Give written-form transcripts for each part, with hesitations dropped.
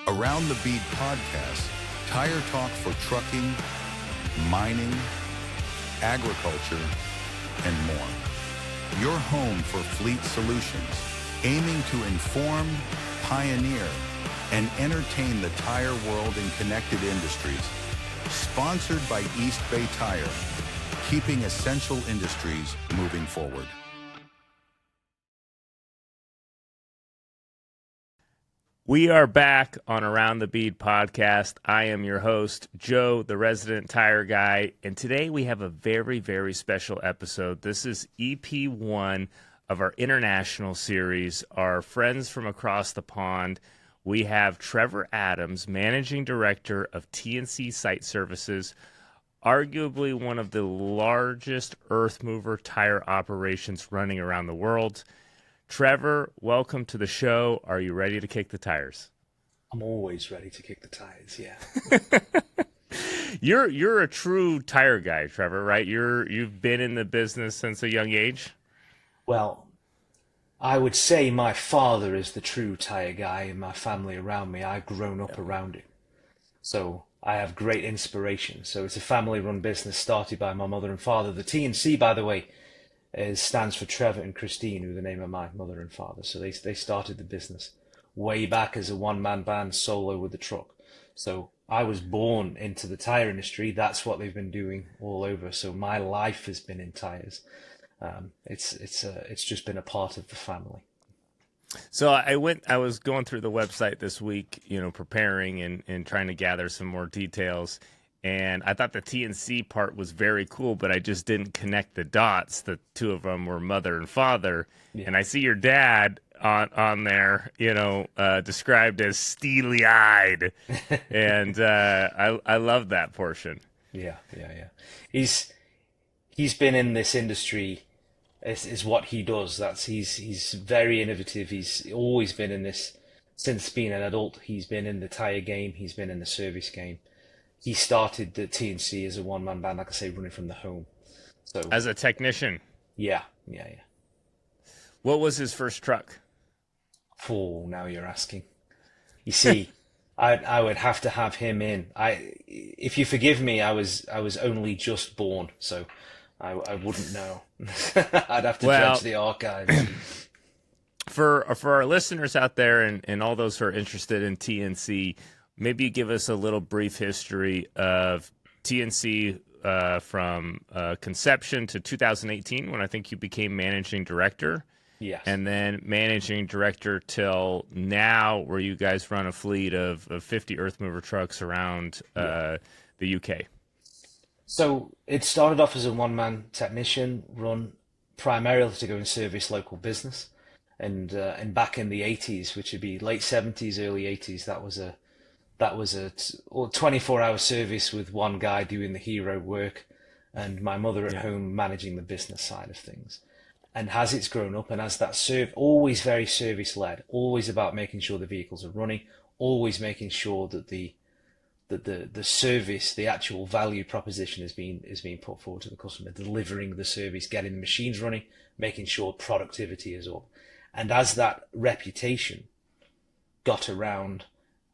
Around the Bead podcast, tire talk for trucking, mining, agriculture, and more. Your home for fleet solutions, aiming to inform, pioneer, and entertain the tire world in connected industries. Sponsored by East Bay Tire, keeping essential industries moving forward. We are back on Around the Bead podcast. I am your host, Joe, the resident tire guy, and today we have a very, very special episode. This is EP1 of our international series, our friends from across the pond. We have Trevor Adams, Managing Director of TNC Site Services, arguably one of the largest earth mover tire operations running around the world. Trevor, welcome to the show. Are you ready to kick the tires? I'm always ready to kick the tires, yeah. You're a true tire guy, Trevor, right? You've been in the business since a young age? Well, I would say my father is the true tire guy and my family around me. I've grown up around it. So I have great inspiration. So it's a family-run business started by my mother and father. The TNC, by the way, stands for Trevor and Christine, who are the name of my mother and father. So they started the business way back as a one-man band solo with the truck. So I was born into the tire industry. That's what they've been doing all over. So my life has been in tires. It's just been a part of the family. So I was going through the website this week, preparing and trying to gather some more details. And I thought the TNC part was very cool, but I just didn't connect the dots. The two of them were mother and father. Yeah. And I see your dad on there, described as steely-eyed. And I love that portion. Yeah. He's been in this industry, is what he does. He's very innovative. He's always been in this since being an adult. He's been in the tire game. He's been in the service game. He started the TNC as a one-man band, like I say, running from the home. So as a technician? Yeah. What was his first truck? Oh, now you're asking. You see, I would have to have him in. If you forgive me, I was only just born, so I wouldn't know. I'd have to judge the archives. For our listeners out there and all those who are interested in TNC, maybe you give us a little brief history of TNC from conception to 2018, when I think you became managing director. Yes. And then managing director till now, where you guys run a fleet of 50 earth mover trucks around the UK. So it started off as a one-man technician run primarily to go and service local business. And back in the 80s, which would be late 70s, early 80s, that was a 24-hour service with one guy doing the hero work and my mother at home managing the business side of things. And as it's grown up and as that always very service-led, always about making sure the vehicles are running, always making sure that the service, the actual value proposition is being put forward to the customer, delivering the service, getting the machines running, making sure productivity is up. And as that reputation got around,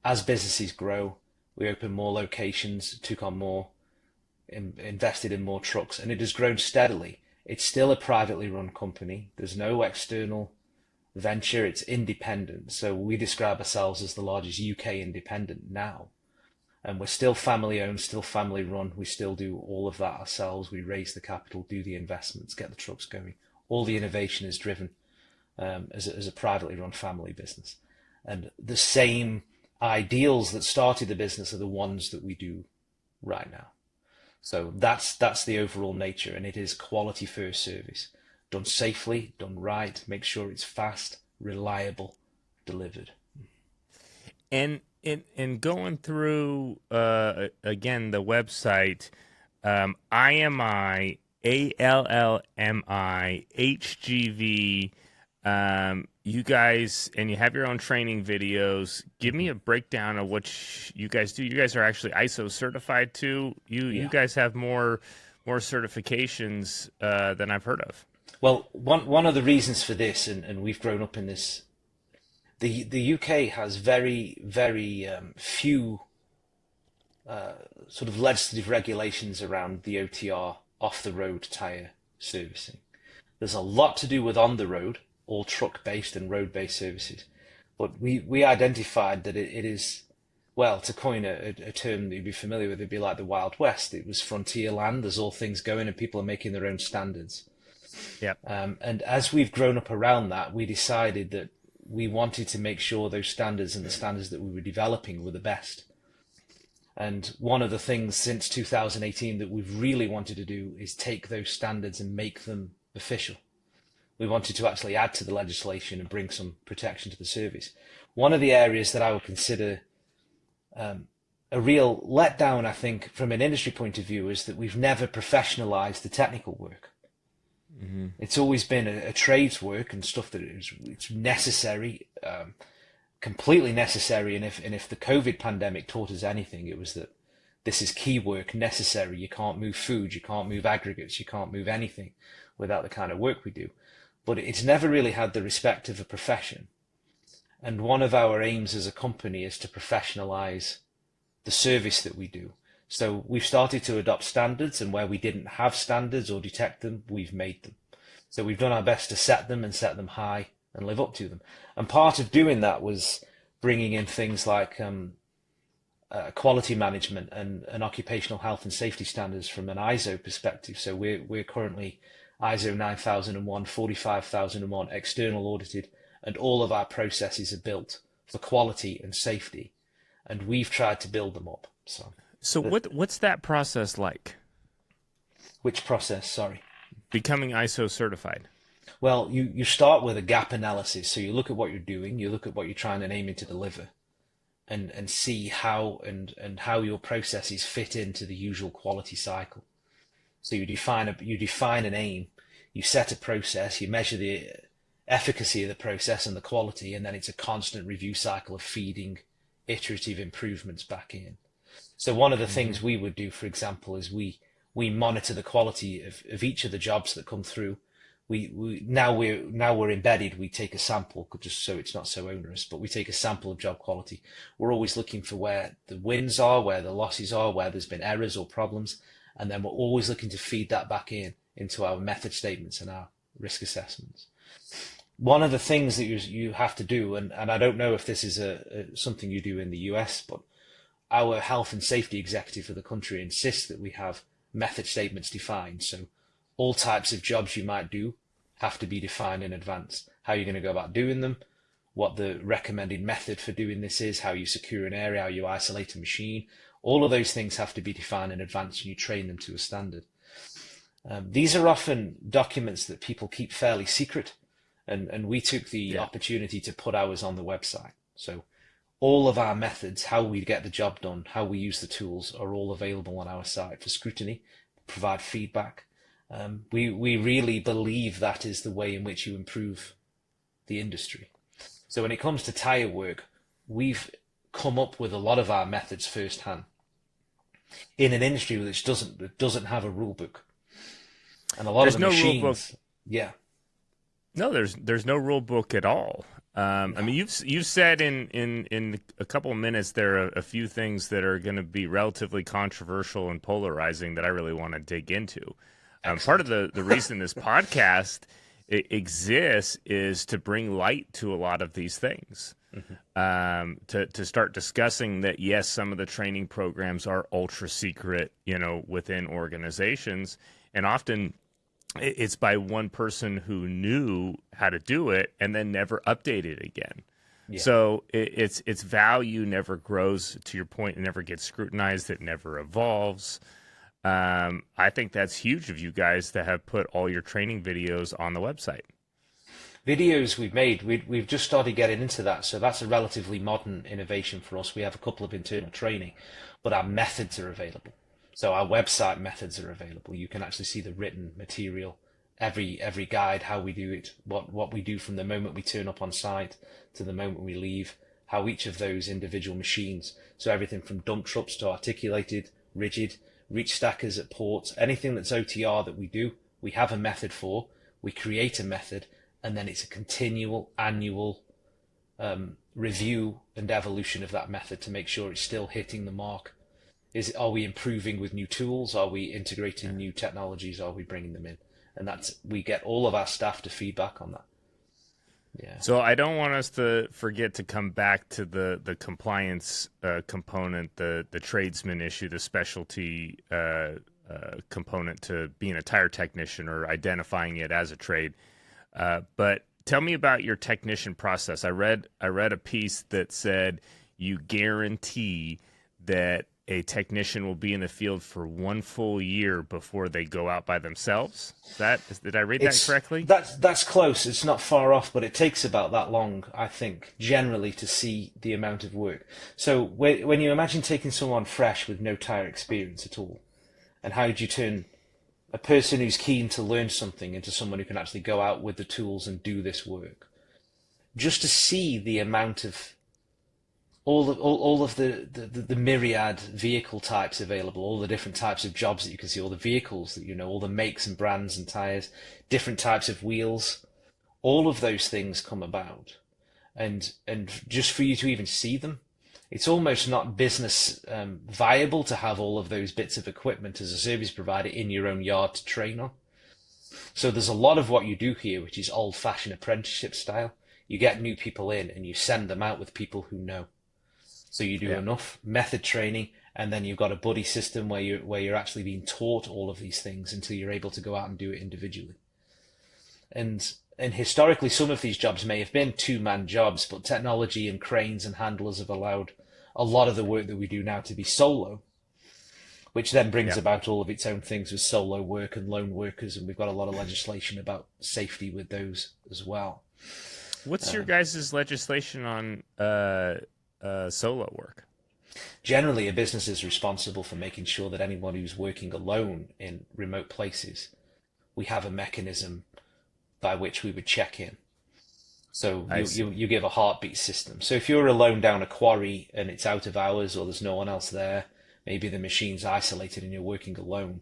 as businesses grow, we open more locations, took on more, invested in more trucks, and it has grown steadily. It's still a privately run company. There's no external venture. It's independent. So we describe ourselves as the largest UK independent now. And we're still family owned, still family run. We still do all of that ourselves. We raise the capital, do the investments, get the trucks going. All the innovation is driven as a privately run family business. And the same ideals that started the business are the ones that we do right now. So that's the overall nature, and it is quality first service, done safely, done right, make sure it's fast, reliable, delivered. And going through again the website, IMI, ALLMI, HGV. You guys, and you have your own training videos. Give me a breakdown of what you guys do. You guys are actually ISO certified too. You guys have more certifications than I've heard of. Well, one of the reasons for this, and we've grown up in this The UK has very, very few sort of legislative regulations around the OTR, off the road tire servicing. There's a lot to do with on the road, all truck based and road based services. But we identified that it is, well, to coin a term that you'd be familiar with, it'd be like the Wild West. It was frontier land. There's all things going, and people are making their own standards. Yep. And as we've grown up around that, we decided that we wanted to make sure those standards and the standards that we were developing were the best. And one of the things since 2018 that we've really wanted to do is take those standards and make them official. We wanted to actually add to the legislation and bring some protection to the service. One of the areas that I would consider a real letdown, I think, from an industry point of view, is that we've never professionalized the technical work. Mm-hmm. It's always been a trades work and stuff that it's necessary, completely necessary. And if the COVID pandemic taught us anything, it was that this is key work, necessary. You can't move food, you can't move aggregates, you can't move anything without the kind of work we do. But it's never really had the respect of a profession. And one of our aims as a company is to professionalize the service that we do. So we've started to adopt standards, and where we didn't have standards or detect them, we've made them. So we've done our best to set them and set them high and live up to them. And part of doing that was bringing in things like quality management and occupational health and safety standards from an ISO perspective. So we're currently ISO 9001, 45001 external audited, and all of our processes are built for quality and safety, and we've tried to build them up. So what's that process like? Which process? Sorry. Becoming ISO certified. Well, you start with a gap analysis. So you look at what you're doing, you look at what you're trying and aiming to deliver, and see how and how your processes fit into the usual quality cycle. So you define an aim, you set a process, you measure the efficacy of the process and the quality, and then it's a constant review cycle of feeding iterative improvements back in. So one of the things we would do, for example, is we monitor the quality of each of the jobs that come through. Now we're embedded. We take a sample, just so it's not so onerous, but we take a sample of job quality. We're always looking for where the wins are, where the losses are, where there's been errors or problems, and then we're always looking to feed that back into our method statements and our risk assessments. One of the things that you have to do, and I don't know if this is something you do in the US, but our health and safety executive for the country insists that we have method statements defined. So all types of jobs you might do have to be defined in advance. How you're going to go about doing them, what the recommended method for doing this is, how you secure an area, how you isolate a machine. All of those things have to be defined in advance, and you train them to a standard. These are often documents that people keep fairly secret, and we took the opportunity to put ours on the website. So all of our methods, how we get the job done, how we use the tools, are all available on our site for scrutiny, provide feedback. We really believe that is the way in which you improve the industry. So when it comes to tire work, we've come up with a lot of our methods firsthand in an industry which doesn't have a rule book, and a lot of the machines. Yeah. No, there's no rule book at all. I mean, you've said in a couple of minutes there are a few things that are going to be relatively controversial and polarizing that I really want to dig into. Part of the reason this podcast exists is to bring light to a lot of these things. Mm-hmm. To start discussing that, yes, some of the training programs are ultra secret, within organizations, and often it's by one person who knew how to do it and then never updated again. Yeah. So its value never grows. To your point, it never gets scrutinized. It never evolves. I think that's huge of you guys to have put all your training videos on the website. Videos we've made, we've just started getting into that. So that's a relatively modern innovation for us. We have a couple of internal training, but our methods are available. So our website methods are available. You can actually see the written material, every guide, how we do it, what we do from the moment we turn up on site to the moment we leave, how each of those individual machines, so everything from dump trucks to articulated, rigid, reach stackers at ports, anything that's OTR that we do, we have a method for, we create a method, and then it's a continual annual review and evolution of that method to make sure it's still hitting the mark. Are we improving with new tools? Are we integrating new technologies? Are we bringing them in? And we get all of our staff to feedback on that. Yeah. So I don't want us to forget to come back to the compliance component, the tradesman issue, the specialty component to being a tire technician or identifying it as a trade. But tell me about your technician process. I read a piece that said you guarantee that a technician will be in the field for 1 full year before they go out by themselves. Did I read that correctly? That's close. It's not far off, but it takes about that long, I think, generally, to see the amount of work. So when you imagine taking someone fresh with no tire experience at all, and how do you turn a person who's keen to learn something into someone who can actually go out with the tools and do this work? Just to see the amount of all of the myriad vehicle types available, all the different types of jobs that you can see, all the vehicles that you know, all the makes and brands and tires, different types of wheels, all of those things come about, and just for you to even see them, it's almost not business viable to have all of those bits of equipment as a service provider in your own yard to train on. So there's a lot of what you do here which is old-fashioned apprenticeship style. You get new people in and you send them out with people who know. So you do enough method training, and then you've got a buddy system where you're actually being taught all of these things until you're able to go out and do it individually. And historically, some of these jobs may have been two-man jobs, but technology and cranes and handlers have allowed a lot of the work that we do now to be solo, which then brings about all of its own things with solo work and lone workers, and we've got a lot of legislation about safety with those as well. What's your guys' legislation on solo work? Generally, a business is responsible for making sure that anyone who's working alone in remote places, we have a mechanism by which we would check in. So you give a heartbeat system. So if you're alone down a quarry and it's out of hours or there's no one else there, maybe the machine's isolated and you're working alone,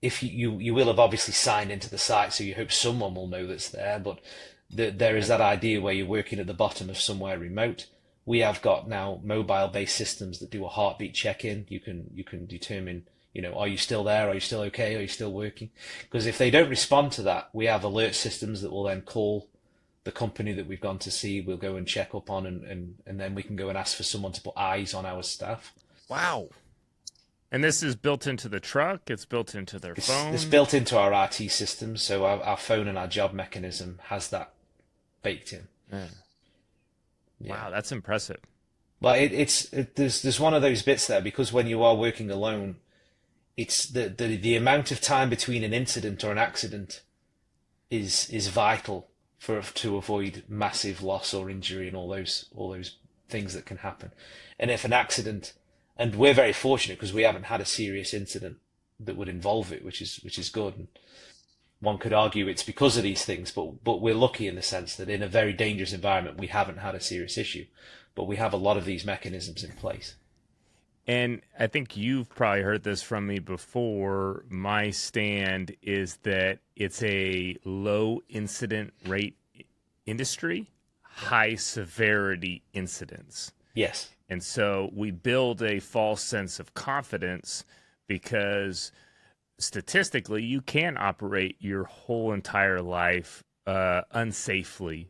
if you will have obviously signed into the site, so you hope someone will know that's there, but there is that idea where you're working at the bottom of somewhere remote. We have got now mobile-based systems that do a heartbeat check-in. You can determine, are you still there? Are you still okay? Are you still working? Because if they don't respond to that, we have alert systems that will then call the company that we've gone to see. We'll go and check up on, and then we can go and ask for someone to put eyes on our staff. Wow. And this is built into the truck? It's built into their phone? It's built into our RT system, so our phone and our job mechanism has that baked in. Yeah. Wow, that's impressive. Well, there's one of those bits there, because when you are working alone, it's the amount of time between an incident or an accident is vital to avoid massive loss or injury and all those things that can happen. And if an accident, and we're very fortunate because we haven't had a serious incident that would involve it, which is good. And one could argue it's because of these things, but we're lucky in the sense that in a very dangerous environment, we haven't had a serious issue, but we have a lot of these mechanisms in place. And I think you've probably heard this from me before. My stand is that it's a low incident rate industry, high severity incidents. Yes. And so we build a false sense of confidence because statistically, you can operate your whole entire life unsafely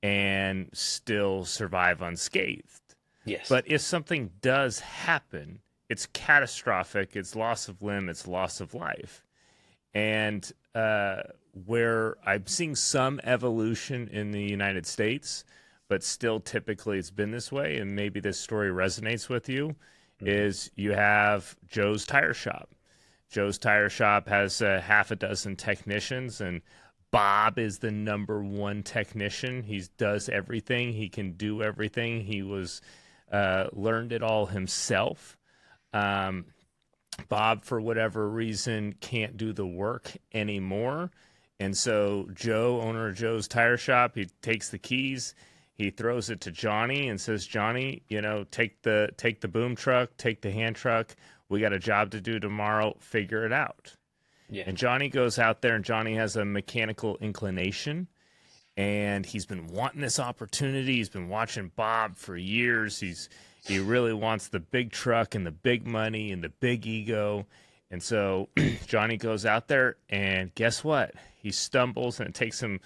and still survive unscathed. Yes. But if something does happen, it's catastrophic. It's loss of limb. It's loss of life. And where I'm seeing some evolution in the United States, but still typically it's been this way, and maybe this story resonates with you, is you have Joe's Tire Shop. Joe's Tire Shop has half a dozen technicians, and Bob is the number one technician. He does everything. He can do everything. He was learned it all himself. Bob, for whatever reason, can't do the work anymore. And so Joe, owner of Joe's Tire Shop, he takes the keys, he throws it to Johnny and says, Johnny, take the boom truck, take the hand truck. We got a job to do tomorrow. Figure it out. Yeah. And Johnny goes out there, and Johnny has a mechanical inclination, and he's been wanting this opportunity. He's been watching Bob for years. He really wants the big truck and the big money and the big ego. And so Johnny goes out there, and guess what? He stumbles, and it takes him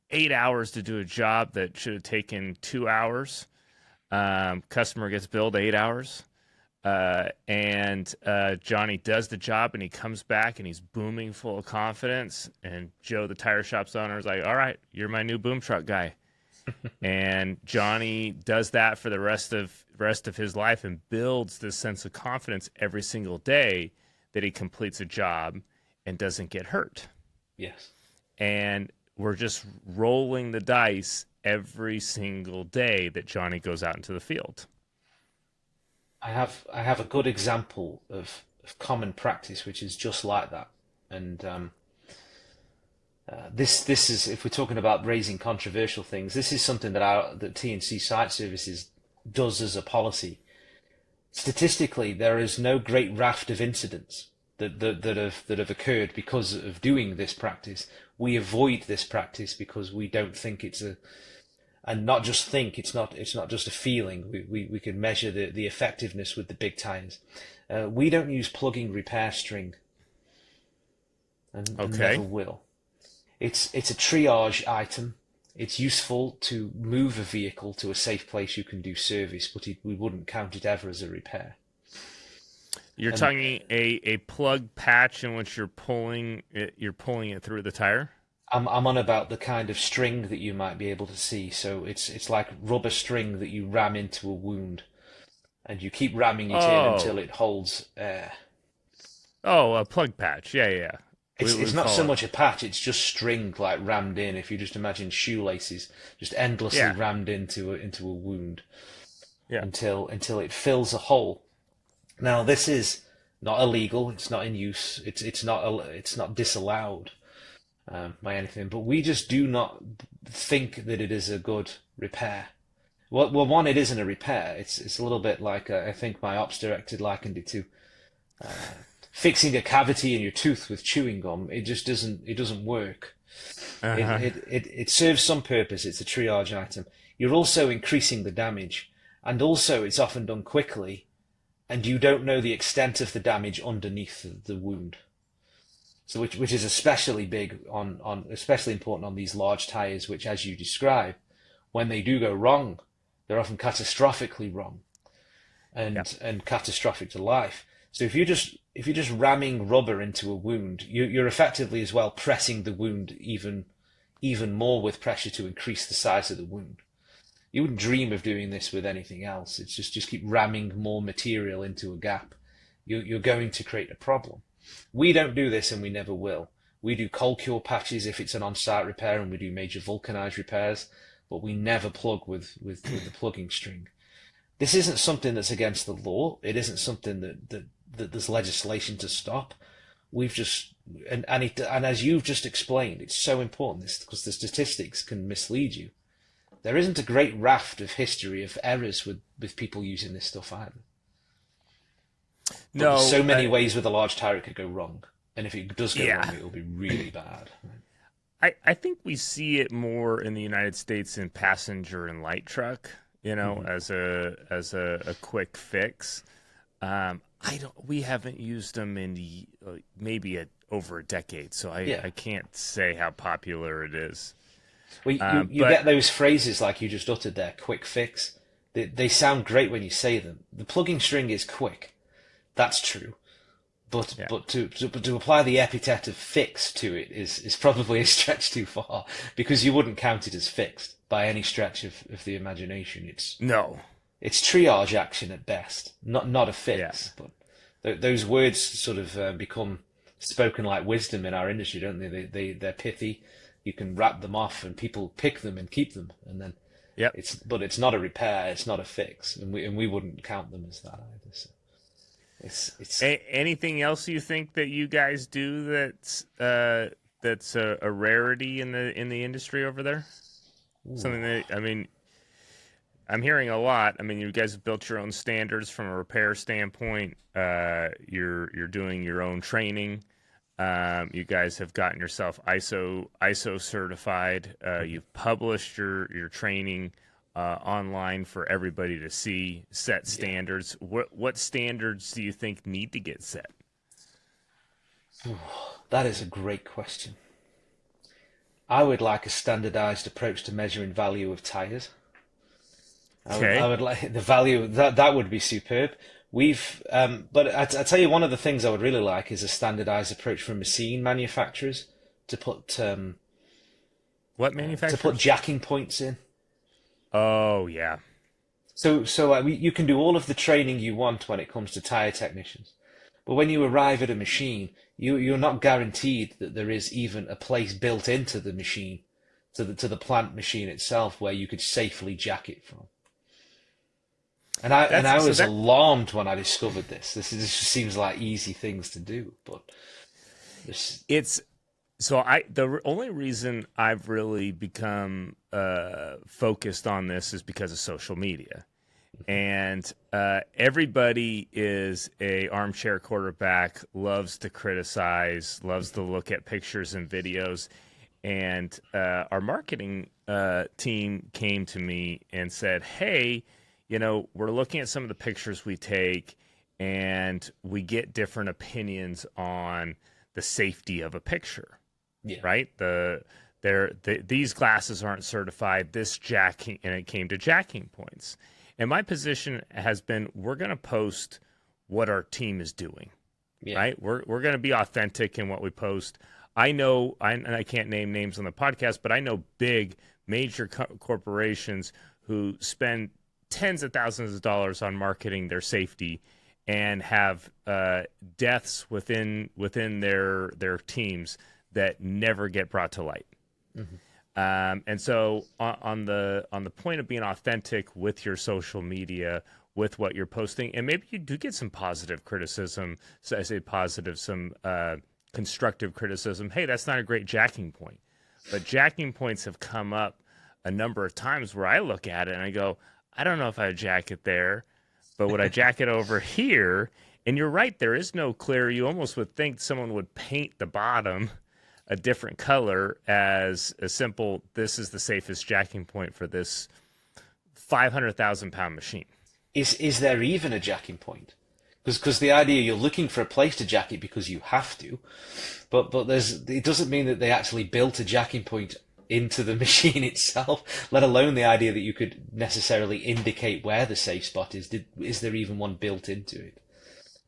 8 hours to do a job that should have taken 2 hours. Customer gets billed 8 hours. And Johnny does the job, and he comes back, and he's booming, full of confidence. And Joe, the tire shop's owner, is like, "All right, you're my new boom truck guy." And Johnny does that for the rest of his life, and builds this sense of confidence every single day that he completes a job and doesn't get hurt. Yes. And we're just rolling the dice every single day that Johnny goes out into the field. I have a good example of common practice which is just like that, and this is, if we're talking about raising controversial things, this is something that TNC Site Services does as a policy. Statistically, there is no great raft of incidents that have occurred because of doing this practice. We avoid this practice because we don't think and not just think, it's not just a feeling. We can measure the effectiveness with the big tires. We don't use plugging repair string, and never will. It's a triage item. It's useful to move a vehicle to a safe place you can do service, but we wouldn't count it ever as a repair. You're talking a plug patch in which you're pulling it through the tire? I'm on about the kind of string that you might be able to see. So it's like rubber string that you ram into a wound, and you keep ramming it in until it holds air. Oh, a plug patch. Yeah. It's not so much a patch, it's just string like rammed in. If you just imagine shoelaces just endlessly rammed into a wound until it fills a hole. Now, this is not illegal, it's not in use, it's not disallowed by anything, but we just do not think that it is a good repair. Well, one, it isn't a repair. It's a little bit like I think my ops director likened it to fixing a cavity in your tooth with chewing gum. It just doesn't work. Uh-huh. It serves some purpose. It's a triage item. You're also increasing the damage, and also it's often done quickly, and you don't know the extent of the damage underneath the wound. So which is especially big especially important on these large tires, which, as you describe, when they do go wrong, they're often catastrophically wrong, and catastrophic to life. So if you're just ramming rubber into a wound, you're effectively as well pressing the wound even more with pressure to increase the size of the wound. You wouldn't dream of doing this with anything else. It's just keep ramming more material into a gap. You're going to create a problem. We don't do this, and we never will. We do cold cure patches if it's an on-site repair, and we do major vulcanized repairs, but we never plug with the plugging string. This isn't something that's against the law. It isn't something that there's legislation to stop. We've just and as you've just explained, it's so important this because the statistics can mislead you. There isn't a great raft of history of errors with people using this stuff either. But there's so many ways with a large tire it could go wrong, and if it does go wrong, it will be really bad. I think we see it more in the United States in passenger and light truck, as a quick fix. We haven't used them in maybe over a decade, so I can't say how popular it is. Well, you get those phrases like you just uttered there, quick fix. They sound great when you say them. The plugging string is quick. That's true. But to apply the epithet of fix to it is probably a stretch too far, because you wouldn't count it as fixed by any stretch of the imagination. It's triage action at best, not a fix. Yeah. But those words sort of become spoken like wisdom in our industry, don't they? They're pithy. You can wrap them off, and people pick them and keep them, and then but it's not a repair, it's not a fix, and we wouldn't count them as that either. So. It's anything else you think that you guys do that's a rarity in the industry over there? Ooh. Something that I'm hearing a lot. You guys have built your own standards from a repair standpoint. You're doing your own training. You guys have gotten yourself ISO certified. You've published your training online for everybody to see. Set standards. What standards do you think need to get set? That is a great question. I would like a standardized approach to measuring value of tires. I would like the value that would be superb. But I tell you, one of the things I would really like is a standardized approach from machine manufacturers to put what manufacturers? to put jacking points in. Oh yeah. So you can do all of the training you want when it comes to tire technicians, but when you arrive at a machine, you're not guaranteed that there is even a place built into the machine, to the plant machine itself, where you could safely jack it from. And I was alarmed when I discovered this. This just seems like easy things to do, but the only reason I've really become focused on this is because of social media, and everybody is a armchair quarterback, loves to criticize, loves to look at pictures and videos, and our marketing team came to me and said, "Hey, we're looking at some of the pictures we take, and we get different opinions on the safety of a picture." Yeah. Right? These glasses aren't certified. This jacking, and it came to jacking points. And my position has been, we're going to post what our team is doing. Yeah. Right? We're going to be authentic in what we post. I know, and I can't name names on the podcast, but I know big, major corporations who spend tens of thousands of dollars on marketing their safety and have deaths within their teams that never get brought to light. Mm-hmm. And so on the point of being authentic with your social media, with what you're posting, and maybe you do get some positive criticism. So I say positive, some constructive criticism. Hey, that's not a great jacking point. But jacking points have come up a number of times where I look at it and I go, I don't know if I would jack it there, but would I jack it over here? And you're right, there is no clear. You almost would think someone would paint the bottom a different color as a simple, this is the safest jacking point for this 500,000 pound machine. Is there even a jacking point? Because the idea you're looking for a place to jack it because you have to, but it doesn't mean that they actually built a jacking point into the machine itself, let alone the idea that you could necessarily indicate where the safe spot is. Is there even one built into it?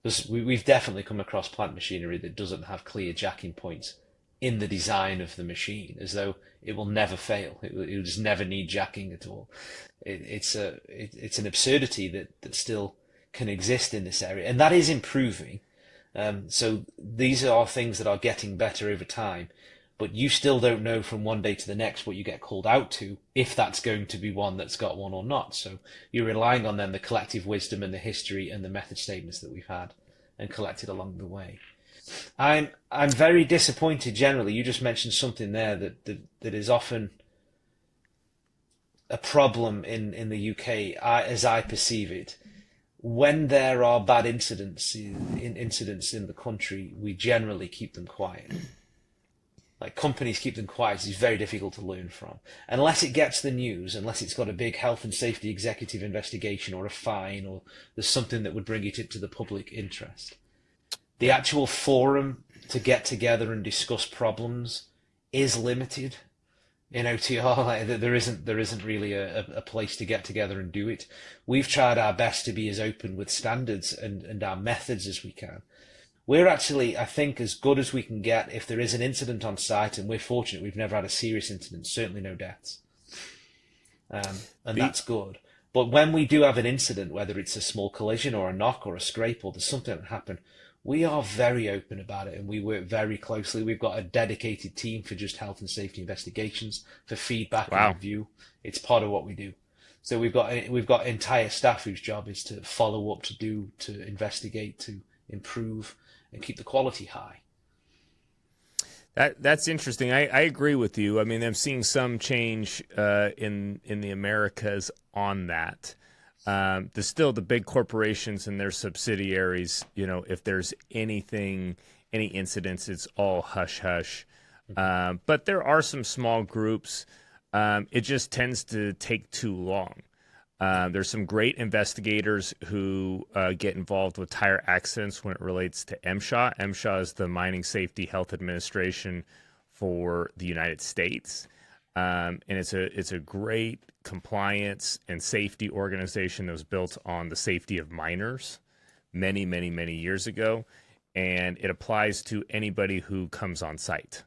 Because we've definitely come across plant machinery that doesn't have clear jacking points in the design of the machine, as though it will never fail. It will just never need jacking at all. It's an absurdity that still can exist in this area, and that is improving. So these are things that are getting better over time, but you still don't know from one day to the next what you get called out to, if that's going to be one that's got one or not. So you're relying on then the collective wisdom and the history and the method statements that we've had and collected along the way. I'm very disappointed generally. You just mentioned something there that is often a problem in the UK, as I perceive it. When there are bad incidents in the country, we generally keep them quiet. Like, companies keep them quiet. It's very difficult to learn from. Unless it gets the news, unless it's got a big health and safety executive investigation or a fine, or there's something that would bring it into the public interest. The actual forum to get together and discuss problems is limited in OTR. Like, there isn't really a place to get together and do it. We've tried our best to be as open with standards and our methods as we can. We're actually, I think, as good as we can get. If there is an incident on site, and we're fortunate, we've never had a serious incident, certainly no deaths. And that's good. But when we do have an incident, whether it's a small collision or a knock or a scrape or there's something that happened, we are very open about it, and we work very closely. We've got a dedicated team for just health and safety investigations, for feedback and review. It's part of what we do. So we've got entire staff whose job is to follow up, to investigate, to improve, and keep the quality high. That's interesting. I agree with you. I mean, I'm seeing some change in the Americas on that. There's still the big corporations and their subsidiaries. If there's anything any incidents, it's all hush hush. But there are some small groups. It just tends to take too long. There's some great investigators who get involved with tire accidents when it relates to MSHA. MSHA is the Mining Safety Health Administration for the United States. And it's a great compliance and safety organization that was built on the safety of miners many, many, many years ago. And it applies to anybody who comes on site.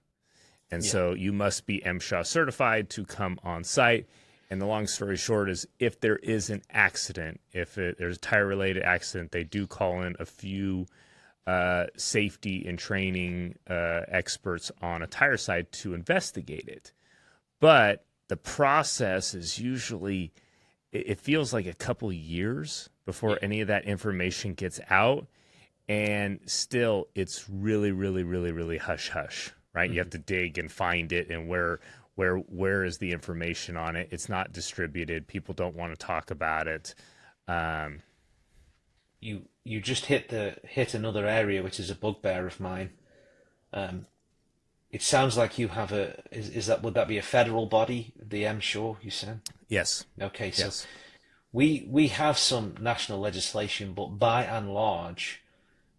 And so you must be MSHA certified to come on site. And the long story short is if there is an accident, there's a tire-related accident, they do call in a few safety and training experts on a tire site to investigate it. But the process is usually, it feels like a couple years before any of that information gets out. And still, it's really, really, really, really hush-hush. Right, you have to dig and find it, and where is the information on it? It's not distributed. People don't want to talk about it. You just hit another area which is a bugbear of mine. It sounds like you have would that be a federal body, the MSHA, you said? Yes. Okay, so yes. we have some national legislation, but by and large,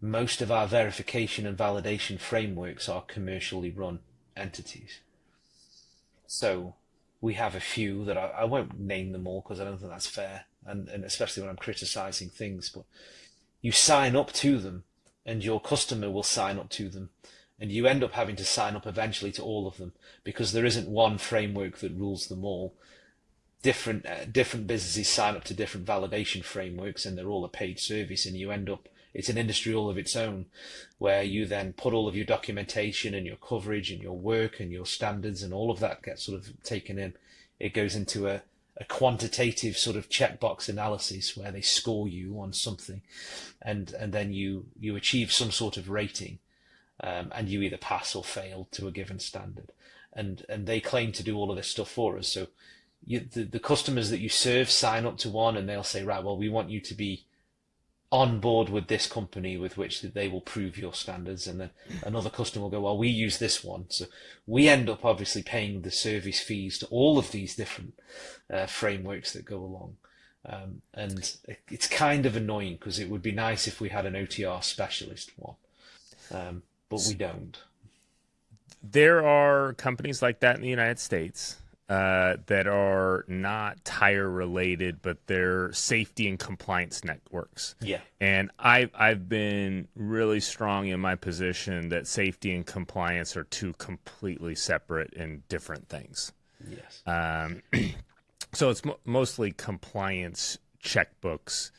most of our verification and validation frameworks are commercially run entities. So we have a few that I won't name them all because I don't think that's fair, and especially when I'm criticizing things, but you sign up to them and your customer will sign up to them, and you end up having to sign up eventually to all of them because there isn't one framework that rules them all. Different businesses sign up to different validation frameworks and they're all a paid service, and you end up, it's an industry all of its own, where you then put all of your documentation and your coverage and your work and your standards and all of that gets sort of taken in. It goes into a quantitative sort of checkbox analysis where they score you on something, and then you achieve some sort of rating, and you either pass or fail to a given standard. And they claim to do all of this stuff for us. So the customers that you serve sign up to one and they'll say, right, well, we want you to be on board with this company with which they will prove your standards, and then another customer will go, well, we use this one. So we end up obviously paying the service fees to all of these different frameworks that go along. And it's kind of annoying because it would be nice if we had an OTR specialist one, but we don't. There are companies like that in the United States that are not tire related, but they're safety and compliance networks. Yeah. And I've been really strong in my position that safety and compliance are two completely separate and different things. Yes. So it's mostly compliance checkbooks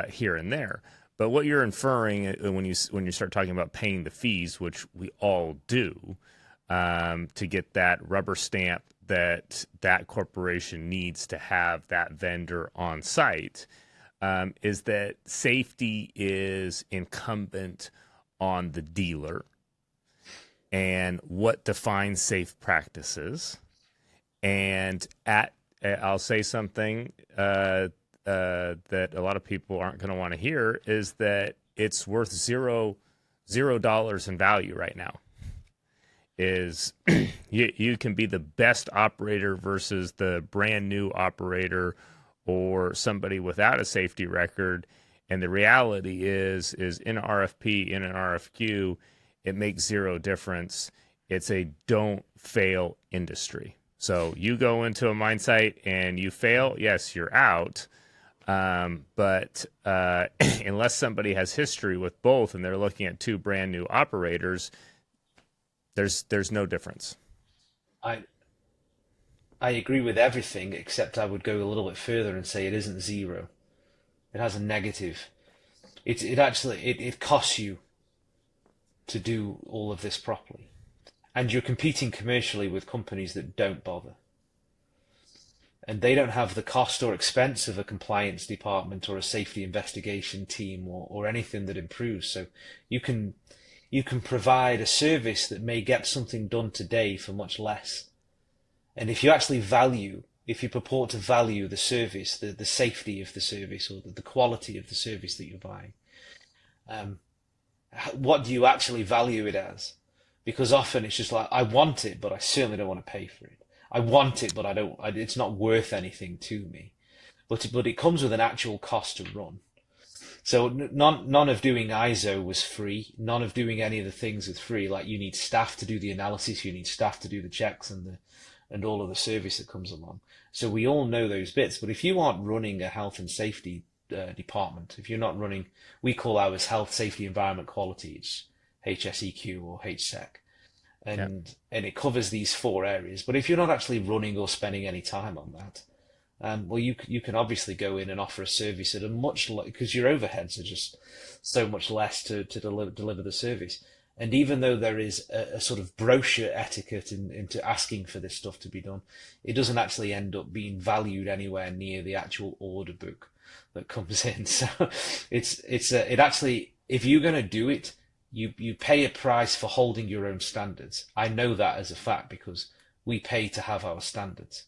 here and there. But what you're inferring when you start talking about paying the fees, which we all do, to get that rubber stamp that corporation needs to have that vendor on site, is that safety is incumbent on the dealer and what defines safe practices. And I'll say something that a lot of people aren't going to want to hear, is that it's worth $0 in value right now. Is you can be the best operator versus the brand new operator or somebody without a safety record, and the reality is in an RFP, in an RFQ, it makes zero difference. It's a don't fail industry. So you go into a mine site and you fail, yes, you're out. But unless somebody has history with both and they're looking at two brand new operators, there's no difference. I agree with everything, except I would go a little bit further and say it isn't zero. It has a negative. It costs you to do all of this properly. And you're competing commercially with companies that don't bother. And they don't have the cost or expense of a compliance department or a safety investigation team or anything that improves. So you can provide a service that may get something done today for much less. And if you purport to value the service, the safety of the service or the quality of the service that you're buying, what do you actually value it as? Because often it's just like, I want it, but I certainly don't want to pay for it. I want it, but it's not worth anything to me. But it comes with an actual cost to run. So none of doing ISO was free. None of doing any of the things was free. Like, you need staff to do the analysis, you need staff to do the checks and all of the service that comes along. So we all know those bits. But if you aren't running a health and safety department, if you're not running, we call ours health, safety, environment, quality. It's HSEQ or HSEC. And it covers these 4 areas. But if you're not actually running or spending any time on that, well, you can obviously go in and offer a service at a much, because your overheads are just so much less to deliver the service. And even though there is a sort of brochure etiquette into asking for this stuff to be done, it doesn't actually end up being valued anywhere near the actual order book that comes in. So it actually, if you're going to do it, you pay a price for holding your own standards. I know that as a fact because we pay to have our standards,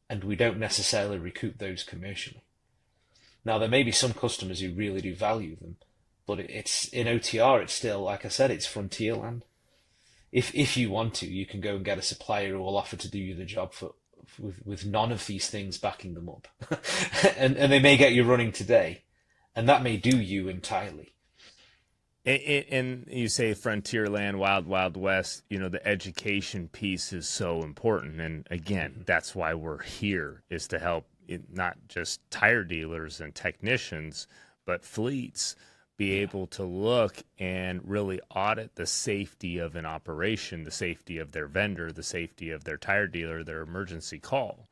and we don't necessarily recoup those commercially. Now, there may be some customers who really do value them, but it's in OTR, it's still, like I said, it's frontier land. If you want to, you can go and get a supplier who will offer to do you the job with none of these things backing them up. and they may get you running today, and that may do you entirely. And you say frontier land, wild, wild west, the education piece is so important. And again, that's why we're here, is to help not just tire dealers and technicians, but fleets be able to look and really audit the safety of an operation, the safety of their vendor, the safety of their tire dealer, their emergency call.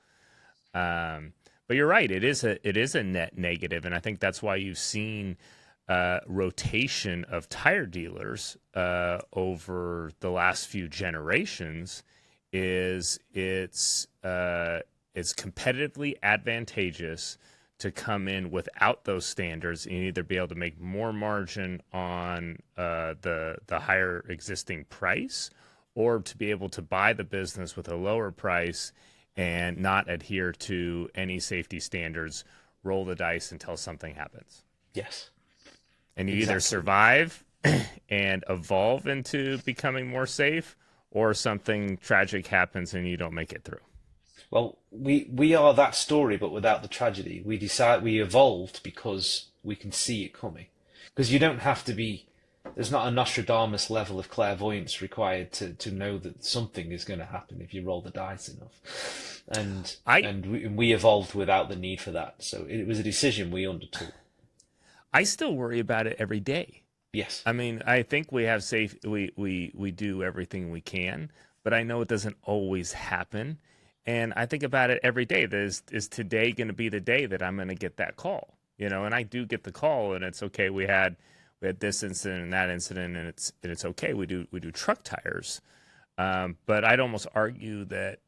But you're right, it is a net negative. And I think that's why you've seen rotation of tire dealers over the last few generations. It's competitively advantageous to come in without those standards and either be able to make more margin on the higher existing price, or to be able to buy the business with a lower price and not adhere to any safety standards, roll the dice until something happens. Yes. And you either survive and evolve into becoming more safe, or something tragic happens and you don't make it through. Well, we are that story, but without the tragedy. We evolved because we can see it coming. Because you don't have to be, there's not a Nostradamus level of clairvoyance required to know that something is going to happen if you roll the dice enough. And we evolved without the need for that. So it was a decision we undertook. I still worry about it every day. Yes. I mean, I think we have we do everything we can, but I know it doesn't always happen. And I think about it every day. Is today going to be the day that I'm going to get that call? And I do get the call, and it's okay. We had this incident and that incident, and it's okay. We do truck tires, but I'd almost argue that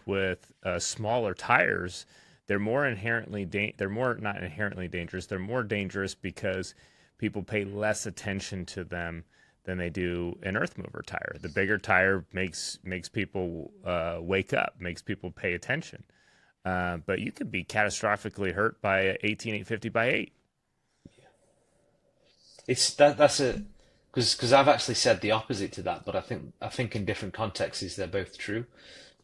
with smaller tires, they're more not inherently dangerous. They're more dangerous because people pay less attention to them than they do an earth mover tire. The bigger tire makes people wake up, makes people pay attention. But you could be catastrophically hurt by an 18850 by 8. It's that's a because I've actually said the opposite to that, but I think in different contexts they're both true.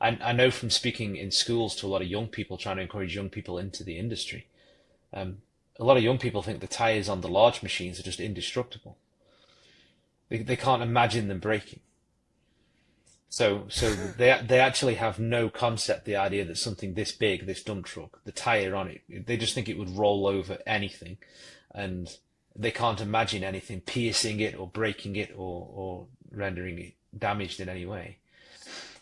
I know from speaking in schools to a lot of young people, trying to encourage young people into the industry, a lot of young people think the tires on the large machines are just indestructible. They can't imagine them breaking. So they actually have no concept, the idea that something this big, this dump truck, the tire on it, they just think it would roll over anything, and they can't imagine anything piercing it or breaking it or rendering it damaged in any way.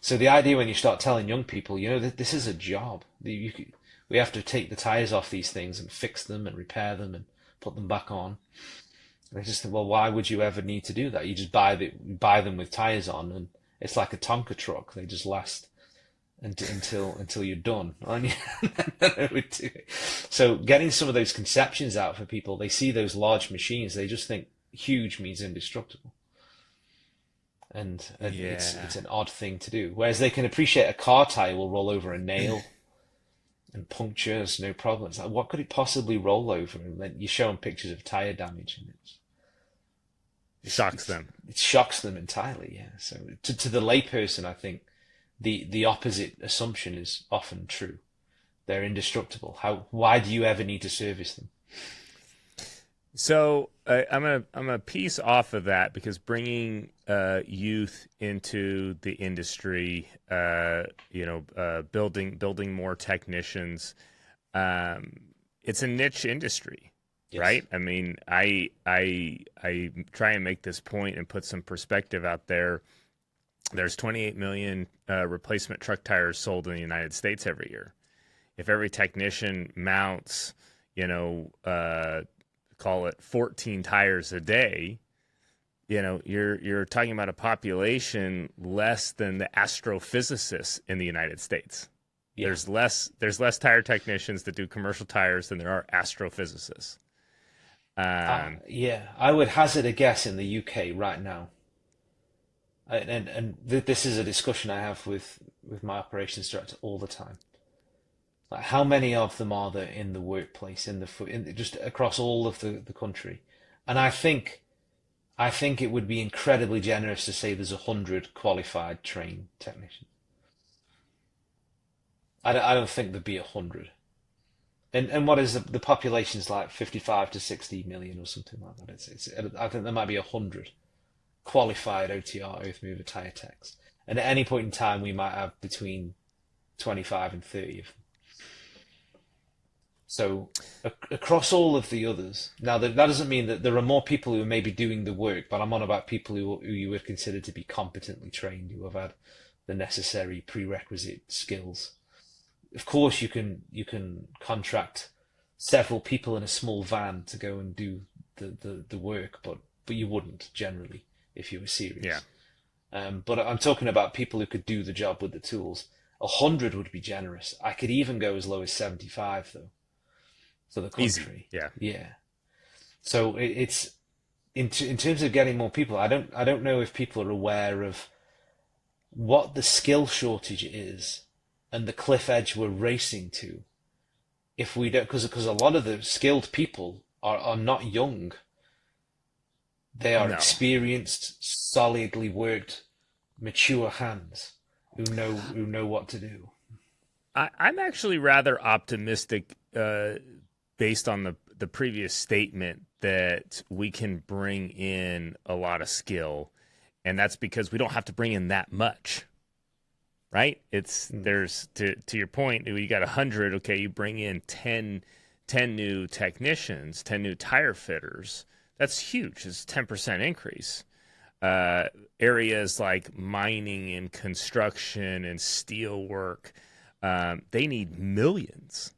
So the idea when you start telling young people, that this is a job, we have to take the tires off these things and fix them and repair them and put them back on. And I just think, well, why would you ever need to do that? You just buy them with tires on, and it's like a Tonka truck. They just last until you're done. So getting some of those conceptions out for people, they see those large machines, they just think huge means indestructible. And it's an odd thing to do. Whereas they can appreciate a car tire will roll over a nail and punctures, no problem. It's like, what could it possibly roll over? And then you show them pictures of tire damage, and Shocks them. It shocks them entirely. Yeah. So to the layperson, I think the opposite assumption is often true. They're indestructible. Why do you ever need to service them? So I'm gonna piece off of that, because bringing youth into the industry, building more technicians, it's a niche industry, Yes. right? I mean, I try and make this point and put some perspective out there. There's 28 million replacement truck tires sold in the United States every year. If every technician mounts, call it 14 tires a day, you're talking about a population less than the astrophysicists in the United States. Yeah. There's less tire technicians that do commercial tires than there are astrophysicists. I would hazard a guess in the UK right now. This is a discussion I have with my operations director all the time. Like, how many of them are there in the workplace, just across all of the country? And I think it would be incredibly generous to say there's 100 qualified trained technicians. I don't think there'd be 100. And what is the population's like 55 to 60 million or something like that. I think there might be 100 qualified OTR earth mover tire techs. And at any point in time, we might have between 25 and 30 of them. So across all of the others, now that doesn't mean that there are more people who are maybe doing the work, but I'm on about people who you would consider to be competently trained, who have had the necessary prerequisite skills. Of course, you can contract several people in a small van to go and do the work, but you wouldn't generally if you were serious. Yeah. But I'm talking about people who could do the job with the tools. 100 would be generous. I could even go as low as 75 though. For the country. Easy. Yeah. So it's in terms of getting more people, I don't know if people are aware of what the skill shortage is and the cliff edge we're racing to. If we don't, because a lot of the skilled people are not young. They are experienced, solidly worked, mature hands who know what to do. I'm actually rather optimistic, based on the previous statement, that we can bring in a lot of skill, and that's because we don't have to bring in that much, right? There's to your point, you got 100, okay, you bring in 10 new technicians, 10 new tire fitters, that's huge. It's a 10% increase. Areas like mining and construction and steel work, they need millions.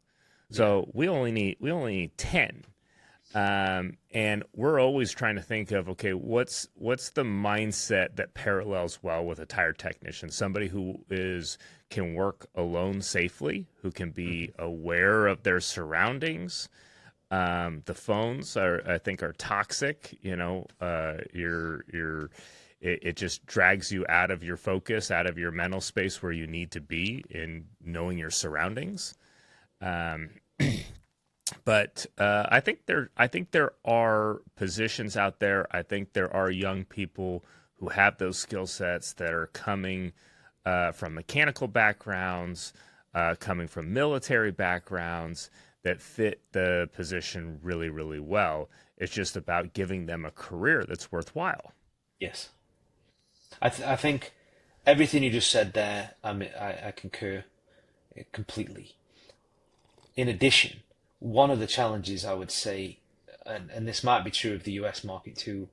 So we only need 10, and we're always trying to think of, okay, what's the mindset that parallels well with a tire technician? Somebody who can work alone safely, who can be aware of their surroundings. The phones I think are toxic. It just drags you out of your focus, out of your mental space where you need to be in knowing your surroundings. But I think there are positions out there. I think there are young people who have those skill sets that are coming from mechanical backgrounds, coming from military backgrounds, that fit the position really, really well. It's just about giving them a career that's worthwhile. Yes. I think everything you just said there, I concur completely. In addition, one of the challenges I would say, and this might be true of the US market too,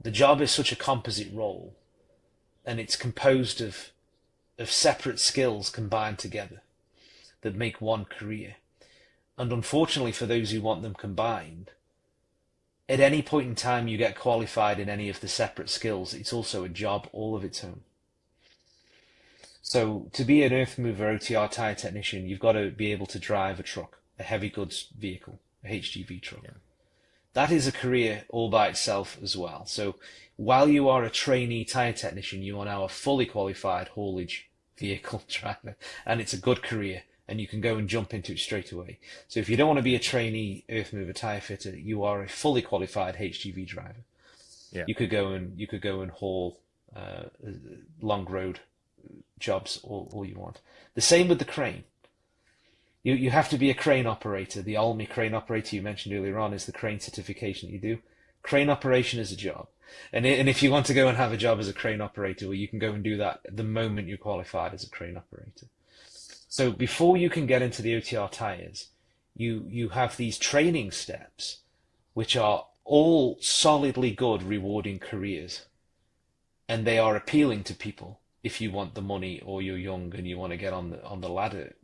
the job is such a composite role, and it's composed of separate skills combined together that make one career. And unfortunately for those who want them combined, at any point in time you get qualified in any of the separate skills, it's also a job all of its own. So to be an earth mover OTR tire technician, you've got to be able to drive a truck, a heavy goods vehicle, a HGV truck. Yeah. That is a career all by itself as well. So while you are a trainee tire technician, you are now a fully qualified haulage vehicle driver, and it's a good career, and you can go and jump into it straight away. So if you don't want to be a trainee earth mover tire fitter, you are a fully qualified HGV driver. Yeah. You could go and haul long road jobs all you want. The same with the crane. You have to be a crane operator. The Olmi crane operator you mentioned earlier on is the crane certification that you do. Crane operation is a job. And if you want to go and have a job as a crane operator, well, you can go and do that the moment you're qualified as a crane operator. So before you can get into the OTR tires, you have these training steps, which are all solidly good, rewarding careers. And they are appealing to people if you want the money or you're young and you want to get on the ladder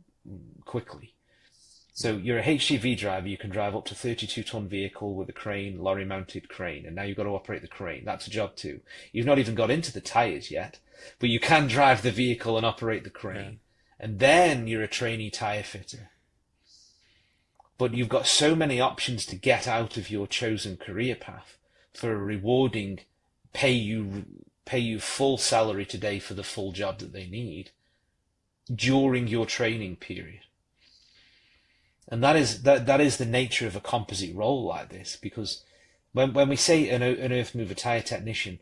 quickly. So you're a HGV driver, you can drive up to 32-ton vehicle with a crane, lorry-mounted crane, and now you've got to operate the crane. That's a job too. You've not even got into the tires yet, but you can drive the vehicle and operate the crane. Yeah. And then you're a trainee tire fitter. But you've got so many options to get out of your chosen career path for a rewarding, pay you full salary today for the full job that they need during your training period. And that is the nature of a composite role like this, because when we say an earth mover tire technician,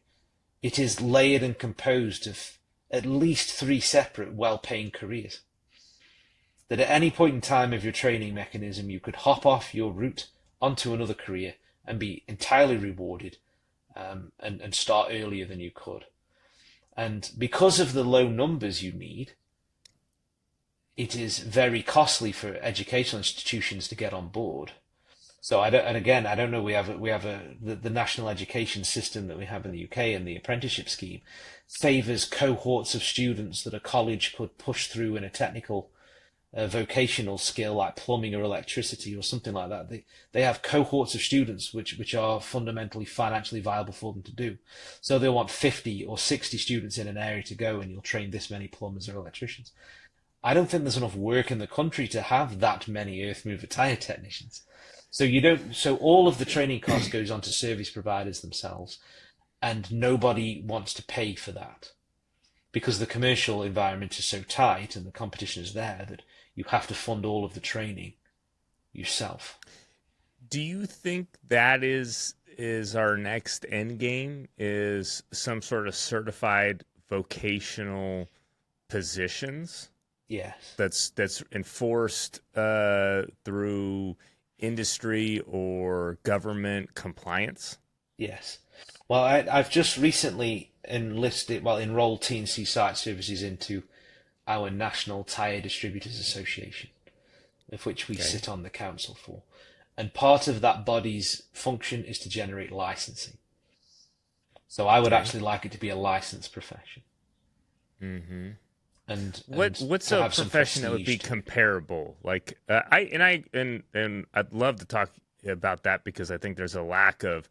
it is layered and composed of at least 3 separate well-paying careers. That at any point in time of your training mechanism, you could hop off your route onto another career and be entirely rewarded, and start earlier than you could. And because of the low numbers you need, it is very costly for educational institutions to get on board. So I don't know. We have the national education system that we have in the UK, and the apprenticeship scheme favours cohorts of students that a college could push through in a technical, vocational skill like plumbing or electricity or something like that. They have cohorts of students which are fundamentally financially viable for them to do. So they'll want 50 or 60 students in an area to go, and you'll train this many plumbers or electricians. I don't think there's enough work in the country to have that many earth mover tire technicians. So all of the training cost goes on to service providers themselves, and nobody wants to pay for that because the commercial environment is so tight and the competition is there that you have to fund all of the training yourself. Do you think that is our next end game, is some sort of certified vocational positions? Yes. That's enforced through industry or government compliance? Yes. Well, I've just recently enrolled T&C Site Services into our National Tyre Distributors Association, of which we sit on the council for. And part of that body's function is to generate licensing. So I would actually like it to be a licensed profession. Mm-hmm. And what's a profession that would be comparable? Like I'd love to talk about that, because I think there's a lack of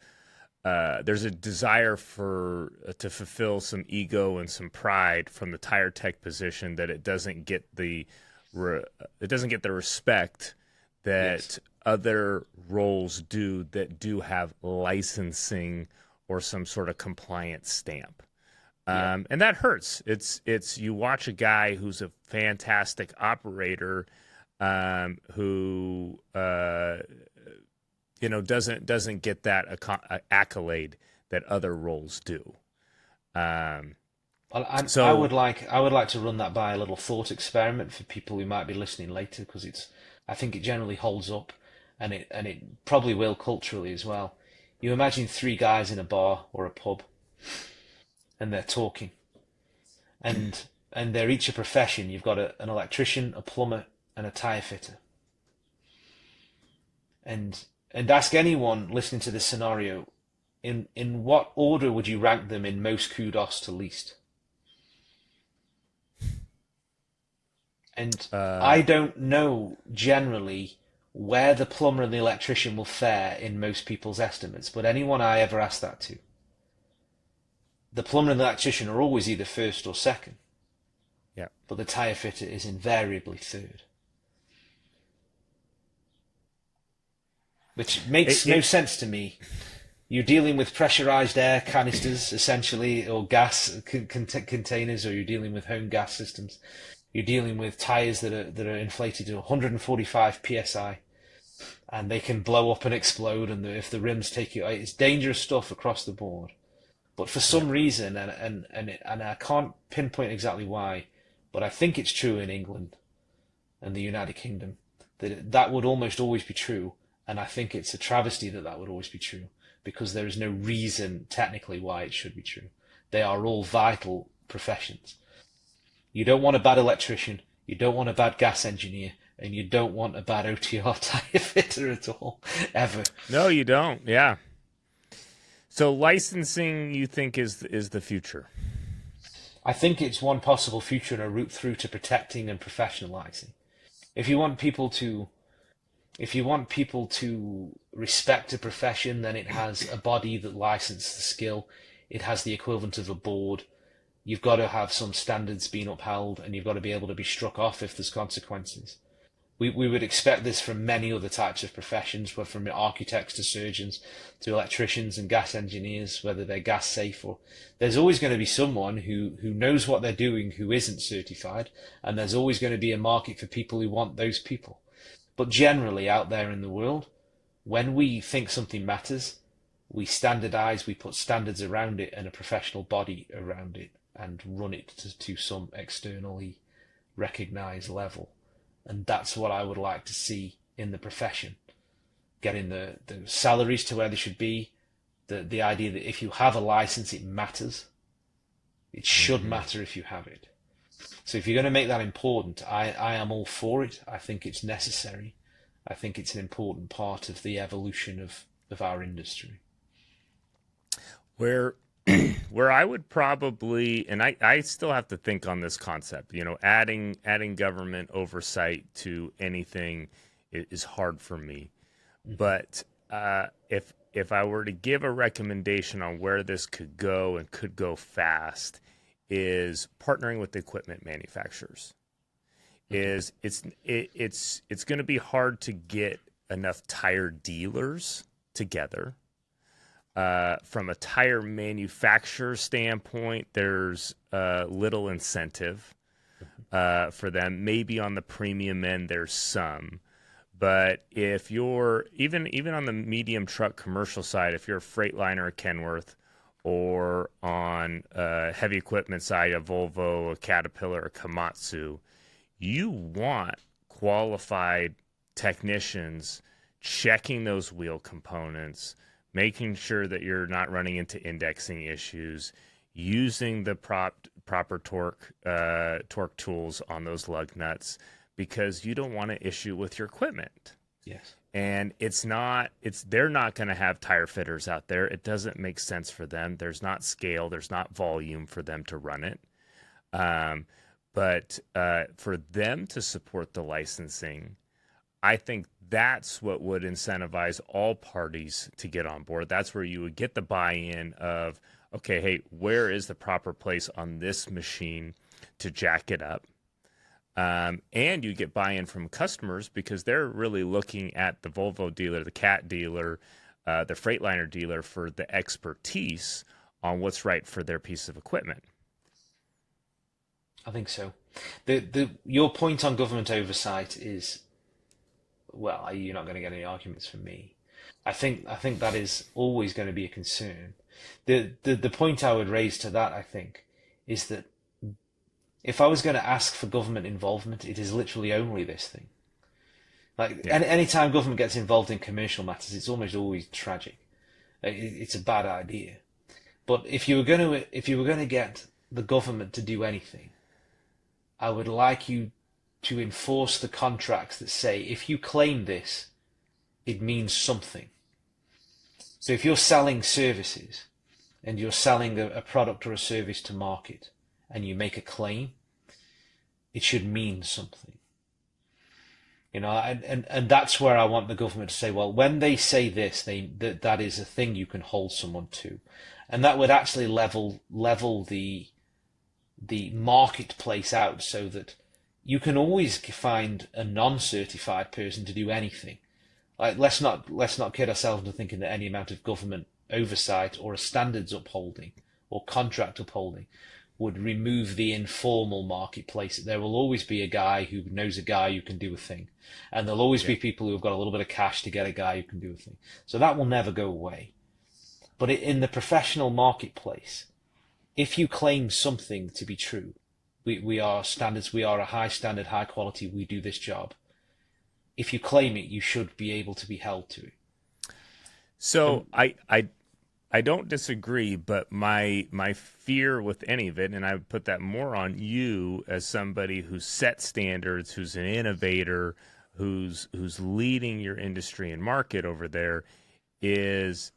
there's a desire to fulfill some ego and some pride from the tire tech position, that it doesn't get the respect that other roles do that do have licensing or some sort of compliance stamp. And that hurts. It's you watch a guy who's a fantastic operator, who doesn't get that accolade that other roles do. I would like to run that by a little thought experiment for people who might be listening later, because I think it generally holds up, and it probably will culturally as well. You imagine 3 guys in a bar or a pub, and they're talking, and they're each a profession. You've got an electrician, a plumber, and a tire fitter. And ask anyone listening to this scenario, in what order would you rank them in most kudos to least? And I don't know generally where the plumber and the electrician will fare in most people's estimates, but anyone I ever asked that to, the plumber and the electrician are always either first or second. Yeah. But the tire fitter is invariably third. Which makes no sense to me. You're dealing with pressurized air canisters, essentially, or gas containers, or you're dealing with home gas systems. You're dealing with tires that are inflated to 145 psi, and they can blow up and explode. And if the rims take you, it's dangerous stuff across the board. But for some reason, and I can't pinpoint exactly why, but I think it's true in England and the United Kingdom, that would almost always be true. And I think it's a travesty that would always be true, because there is no reason technically why it should be true. They are all vital professions. You don't want a bad electrician, you don't want a bad gas engineer, and you don't want a bad OTR tire fitter at all, ever. No, you don't. Yeah. So licensing, you think, is the future? I think it's one possible future and a route through to protecting and professionalizing. If you want people to respect a profession, then it has a body that licenses the skill. It has the equivalent of a board. You've got to have some standards being upheld, and you've got to be able to be struck off if there's consequences. We would expect this from many other types of professions, whether from architects to surgeons to electricians and gas engineers, whether they're gas safe or... There's always going to be someone who knows what they're doing who isn't certified, and there's always going to be a market for people who want those people. But generally out there in the world, when we think something matters, we standardize, we put standards around it and a professional body around it and run it to some externally recognized level. And that's what I would like to see in the profession. Getting the salaries to where they should be, the idea that if you have a license, it matters. It should matter if you have it. So if you're going to make that important, I am all for it. I think it's necessary. I think it's an important part of the evolution of our industry. Where I would probably, and I still have to think on this concept, adding government oversight to anything is hard for me. But if I were to give a recommendation on where this could go and could go fast, is partnering with the equipment manufacturers. It's going to be hard to get enough tire dealers together. From a tire manufacturer standpoint, there's little incentive for them. Maybe on the premium end, there's some. But if you're even on the medium truck commercial side, if you're a Freightliner or Kenworth, or on heavy equipment side, a Volvo, a Caterpillar, a Komatsu, you want qualified technicians checking those wheel components, making sure that you're not running into indexing issues, using the proper torque tools on those lug nuts, because you don't want to issue with your equipment. Yes. And they're not going to have tire fitters out there. It doesn't make sense for them. There's not scale, there's not volume for them to run it. But for them to support the licensing, I think that's what would incentivize all parties to get on board. That's where you would get the buy-in of, okay, hey, where is the proper place on this machine to jack it up? And you get buy-in from customers, because they're really looking at the Volvo dealer, the Cat dealer, the Freightliner dealer for the expertise on what's right for their piece of equipment. I think so. Your point on government oversight is, well, you're not going to get any arguments from me. I think that is always going to be a concern. The point I would raise to that, I think, is that if I was going to ask for government involvement, it is literally only this thing. Any time government gets involved in commercial matters, it's almost always tragic. It's a bad idea. But if you were going to get the government to do anything, I would like you to enforce the contracts that say, if you claim this, it means something. So if you're selling services and you're selling a product or a service to market, and you make a claim, it should mean something. And that's where I want the government to say, well, when they say this, that is a thing you can hold someone to. And that would actually level the marketplace out, so that you can always find a non-certified person to do anything. Let's not kid ourselves into thinking that any amount of government oversight or a standards upholding or contract upholding would remove the informal marketplace. There will always be a guy who knows a guy who can do a thing. And there'll always be people who've got a little bit of cash to get a guy who can do a thing. So that will never go away. But in the professional marketplace, if you claim something to be true, we are standards, we are a high standard, high quality, we do this job. If you claim it, you should be able to be held to it. So I don't disagree, but my fear with any of it, and I would put that more on you as somebody who sets standards, who's an innovator, who's leading your industry and market over there, is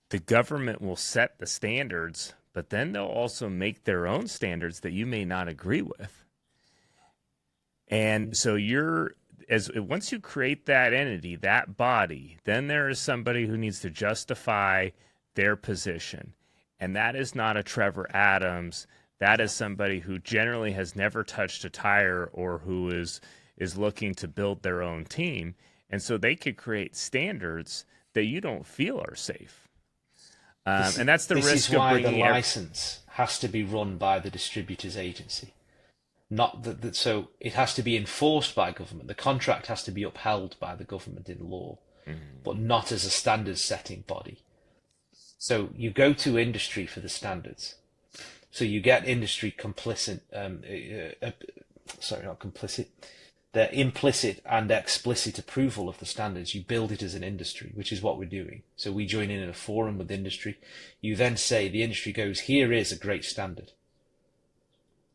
the government will set the standards, but then they'll also make their own standards that you may not agree with. And so once you create that entity, that body, then there is somebody who needs to justify their position. And that is not a Trevor Adams. That is somebody who generally has never touched a tire or who is looking to build their own team. And so they could create standards that you don't feel are safe. And that's the risk of bringing... This is why the license has to be run by the distributor's agency. Not that, so it has to be enforced by government. The contract has to be upheld by the government in law, but not as a standards-setting body. So you go to industry for the standards. So you get industry complicit, sorry, not complicit, the implicit and explicit approval of the standards. You build it as an industry, which is what we're doing. So we join in a forum with industry. You then say, the industry goes, here is a great standard.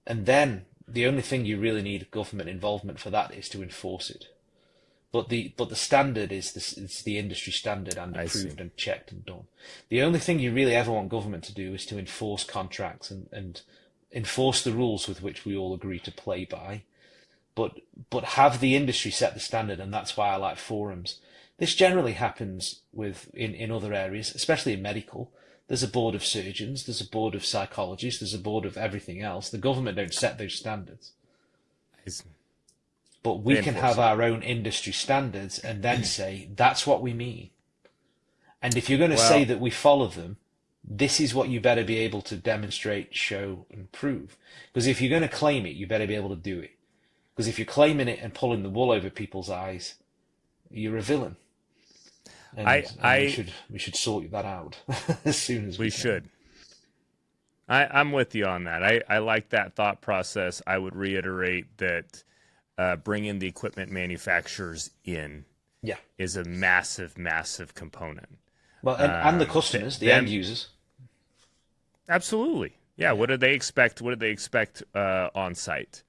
And then the only thing you really need government involvement for that is to enforce it. But the standard is the industry standard and approved and checked and done. The only thing you really ever want government to do is to enforce contracts and enforce the rules with which we all agree to play by. But have the industry set the standard, and that's why I like forums. This generally happens in other areas, especially in medical. There's a board of surgeons, there's a board of psychologists, there's a board of everything else. The government don't set those standards. But we can have our own industry standards and then say, that's what we mean. And if you're going to say that we follow them, this is what you better be able to demonstrate, show, and prove. Because if you're going to claim it, you better be able to do it. Because if you're claiming it and pulling the wool over people's eyes, you're a villain. And we should sort that out as soon as we can. Should. I'm with you on that. I like that thought process. I would reiterate that bringing the equipment manufacturers in is a massive, massive component. Well, and the customers, the end users. Absolutely. Yeah. What do they expect? What do they expect on site?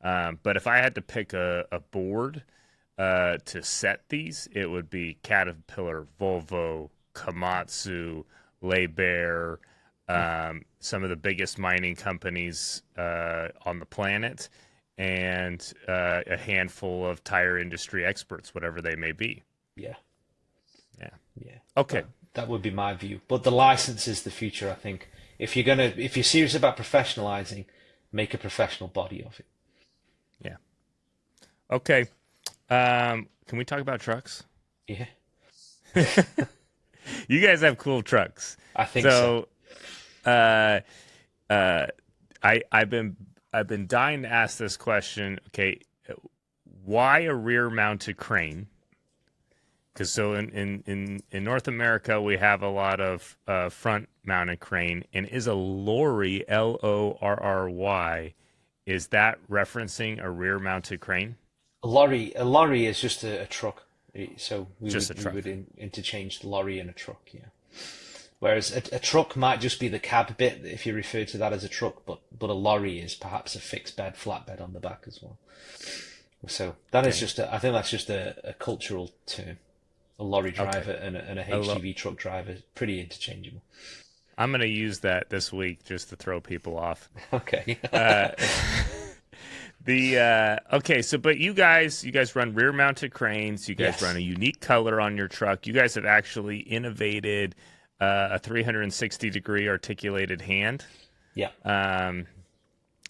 But if I had to pick a board to set these, it would be Caterpillar, Volvo, Komatsu, Liebherr, some of the biggest mining companies on the planet, and a handful of tire industry experts, whatever they may be. Yeah. Okay. That would be my view. But the license is the future, I think. If you're serious about professionalizing, make a professional body of it. Yeah. Okay. Can we talk about trucks? Yeah. You guys have cool trucks. I think so. I've been dying to ask this question. Okay, why a rear mounted crane? Because so in North America we have a lot of front mounted crane, and is a lorry, LORRY, is that referencing a rear mounted crane? A lorry is just a truck. So we would interchange the lorry and a truck, yeah. Whereas a truck might just be the cab bit if you refer to that as a truck, but a lorry is perhaps a fixed bed, flatbed on the back as well. So that is just I think that's just a cultural term. A lorry driver and a HGV truck driver, pretty interchangeable. I'm going to use that this week just to throw people off. Okay. But you guys run rear mounted cranes. You guys run a unique color on your truck. You guys have actually innovated a 360 degree articulated hand. Yeah.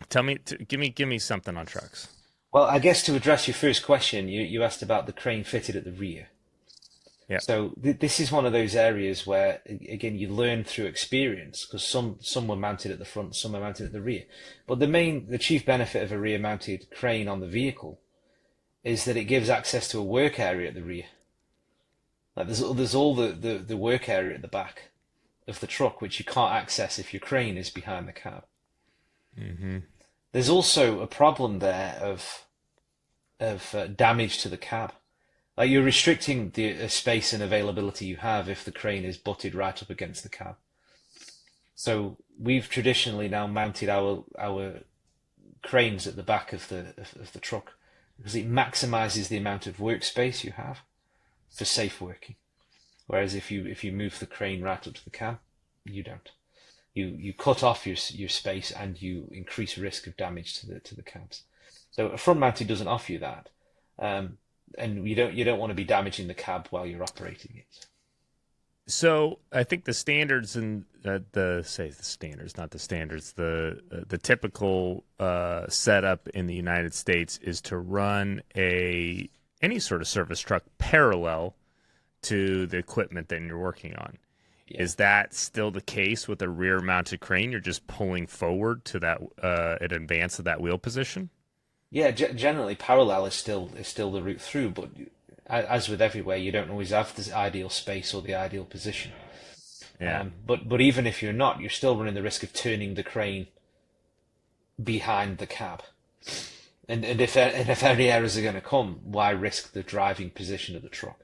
Give me something on trucks. Well, I guess to address your first question, you asked about the crane fitted at the rear. Yeah. So this is one of those areas where, again, you learn through experience, because some were mounted at the front, some are mounted at the rear. But the chief benefit of a rear-mounted crane on the vehicle is that it gives access to a work area at the rear. Like there's all the work area at the back of the truck, which you can't access if your crane is behind the cab. Mm-hmm. There's also a problem there of damage to the cab. Like you're restricting the space and availability you have if the crane is butted right up against the cab. So we've traditionally now mounted our cranes at the back of the truck because it maximizes the amount of workspace you have for safe working. Whereas if you move the crane right up to the cab, you don't. You cut off your space and you increase risk of damage to the cabs. So a front mounted doesn't offer you that, and you don't want to be damaging the cab while you're operating it. So I think the standards and the typical setup in the United States is to run any sort of service truck parallel to the equipment that you're working on. Yeah. Is that still the case with a rear-mounted crane? You're just pulling forward to that in advance of that wheel position? Yeah, generally parallel is still the route through, but as with everywhere, you don't always have the ideal space or the ideal position. Yeah. But even if you're not, you're still running the risk of turning the crane behind the cab. And if any errors are going to come, why risk the driving position of the truck?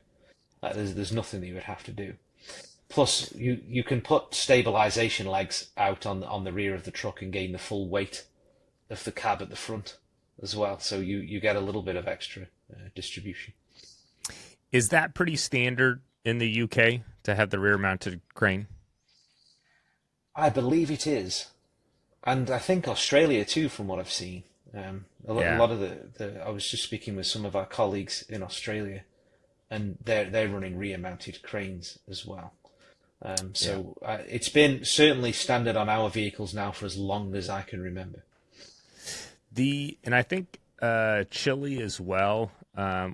There's nothing that you would have to do. Plus, you can put stabilization legs out on the rear of the truck and gain the full weight of the cab at the front as well. So you get a little bit of extra distribution. Is that pretty standard in the UK to have the rear-mounted crane? I believe it is, and I think Australia too, from what I've seen. A lot of I was just speaking with some of our colleagues in Australia, and they're running rear-mounted cranes as well. It's been certainly standard on our vehicles now for as long as I can remember. And I think Chile as well.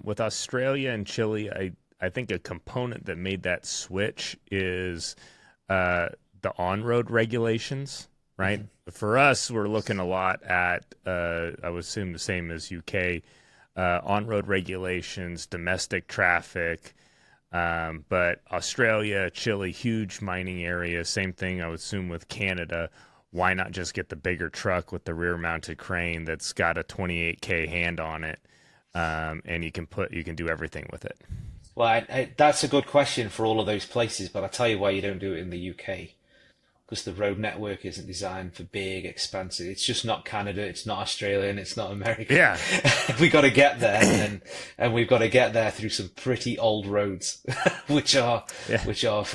With Australia and Chile, I think a component that made that switch is the on-road regulations, right? Mm-hmm. For us, we're looking a lot at, I would assume the same as UK, on-road regulations, domestic traffic, but Australia, Chile, huge mining areas, same thing I would assume with Canada. Why not just get the bigger truck with the rear-mounted crane that's got a 28K hand on it, and you can do everything with it? Well, that's a good question for all of those places, but I'll tell you why you don't do it in the UK. Because the road network isn't designed for big, expansive. It's just not Canada, it's not Australia, and it's not America. Yeah, we got to get there, and we've got to get there through some pretty old roads, which are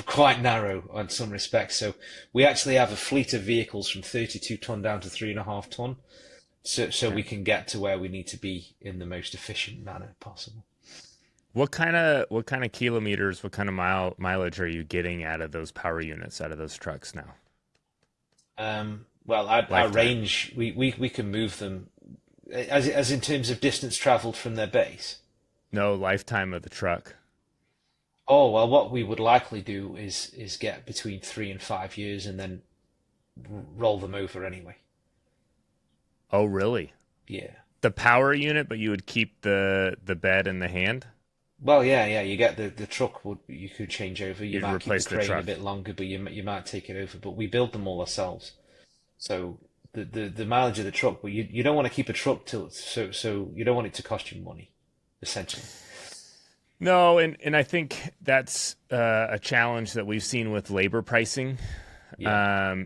quite narrow in some respects. So we actually have a fleet of vehicles from 32 ton down to 3.5 ton, so we can get to where we need to be in the most efficient manner possible. What kind of kilometers, what kind of mileage are you getting out of those power units, out of those trucks now? Well, our range, we can move them as in terms of distance traveled from their base. No, lifetime of the truck. Oh, well, what we would likely do is get between 3 and 5 years and then roll them over anyway. Oh, really? Yeah. The power unit, but you would keep the bed in the hand? Well, yeah. You get the truck. You could change over. You might keep the crane truck a bit longer, but you might take it over. But we build them all ourselves. So the mileage of the truck, but you don't want to keep a truck so you don't want it to cost you money, essentially. No, and I think that's a challenge that we've seen with labor pricing. Yeah.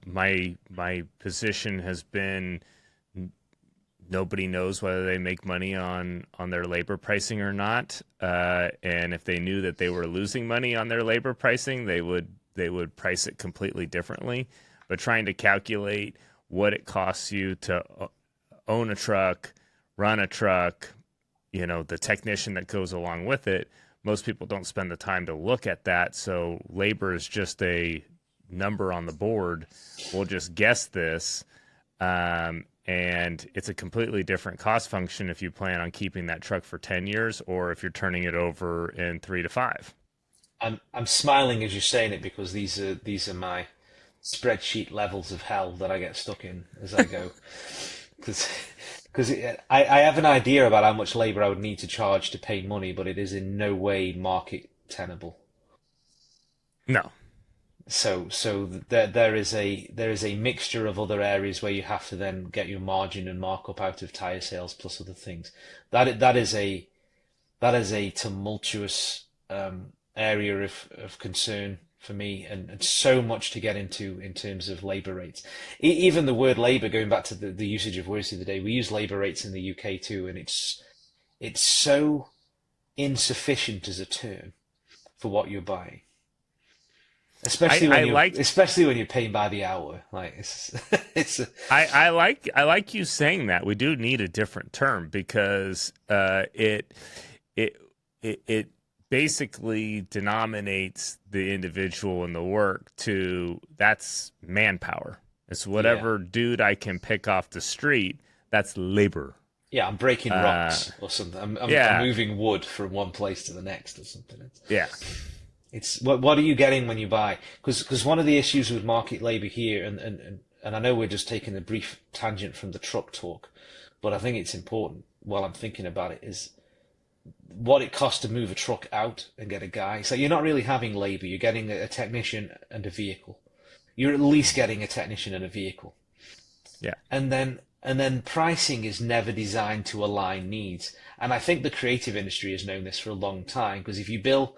My position has been, nobody knows whether they make money on their labor pricing or not. And if they knew that they were losing money on their labor pricing, they would price it completely differently. But trying to calculate what it costs you to own a truck, run a truck, the technician that goes along with it, most people don't spend the time to look at that. So labor is just a number on the board. We'll just guess this. And it's a completely different cost function if you plan on keeping that truck for 10 years or if you're turning it over in 3 to 5. I'm smiling as you're saying it because these are my spreadsheet levels of hell that I get stuck in as I go. Because Because I have an idea about how much labor I would need to charge to pay money, but it is in no way market tenable. No. So there is a mixture of other areas where you have to then get your margin and markup out of tire sales plus other things. That is a tumultuous area of concern for me, and so much to get into in terms of labor rates. Even the word labor, going back to the usage of words the other day, we use labor rates in the UK too, and it's so insufficient as a term for what you're buying. Especially when you're paying by the hour, like I like you saying that. We do need a different term because it basically denominates the individual and the work to that's manpower. It's whatever dude I can pick off the street. That's labor. Yeah, I'm breaking rocks or something. I'm moving wood from one place to the next or something. It's what are you getting when you buy? Because one of the issues with market labor here, and I know we're just taking a brief tangent from the truck talk, but I think it's important while I'm thinking about it is what it costs to move a truck out and get a guy. So you're not really having labor. You're getting a technician and a vehicle. You're at least getting a technician and a vehicle. Yeah. And then pricing is never designed to align needs. And I think the creative industry has known this for a long time, because if you build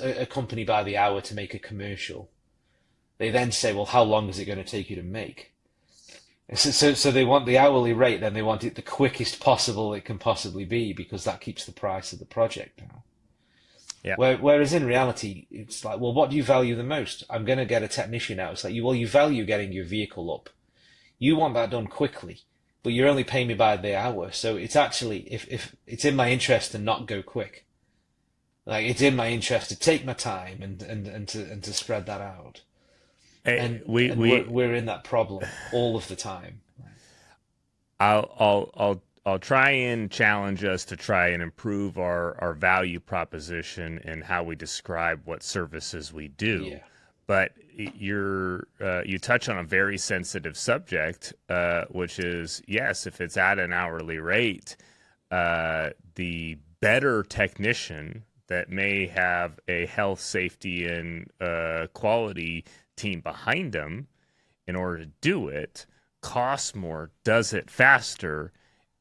a company by the hour to make a commercial, they then say, well, how long is it going to take you to make? So they want the hourly rate, then they want it the quickest possible it can possibly be, because that keeps the price of the project down. Yeah. Whereas in reality, it's like, well, what do you value the most? I'm going to get a technician out. It's like, you value getting your vehicle up. You want that done quickly, but you're only paying me by the hour. So it's actually, if it's in my interest to not go quick. Like, it's in my interest to take my time and to spread that out. And we're in that problem all of the time. I'll try and challenge us to try and improve our value proposition and how we describe what services we do. Yeah. But you touch on a very sensitive subject, which is, yes, if it's at an hourly rate, the better technician that may have a health, safety, and quality team behind them in order to do it costs more, does it faster,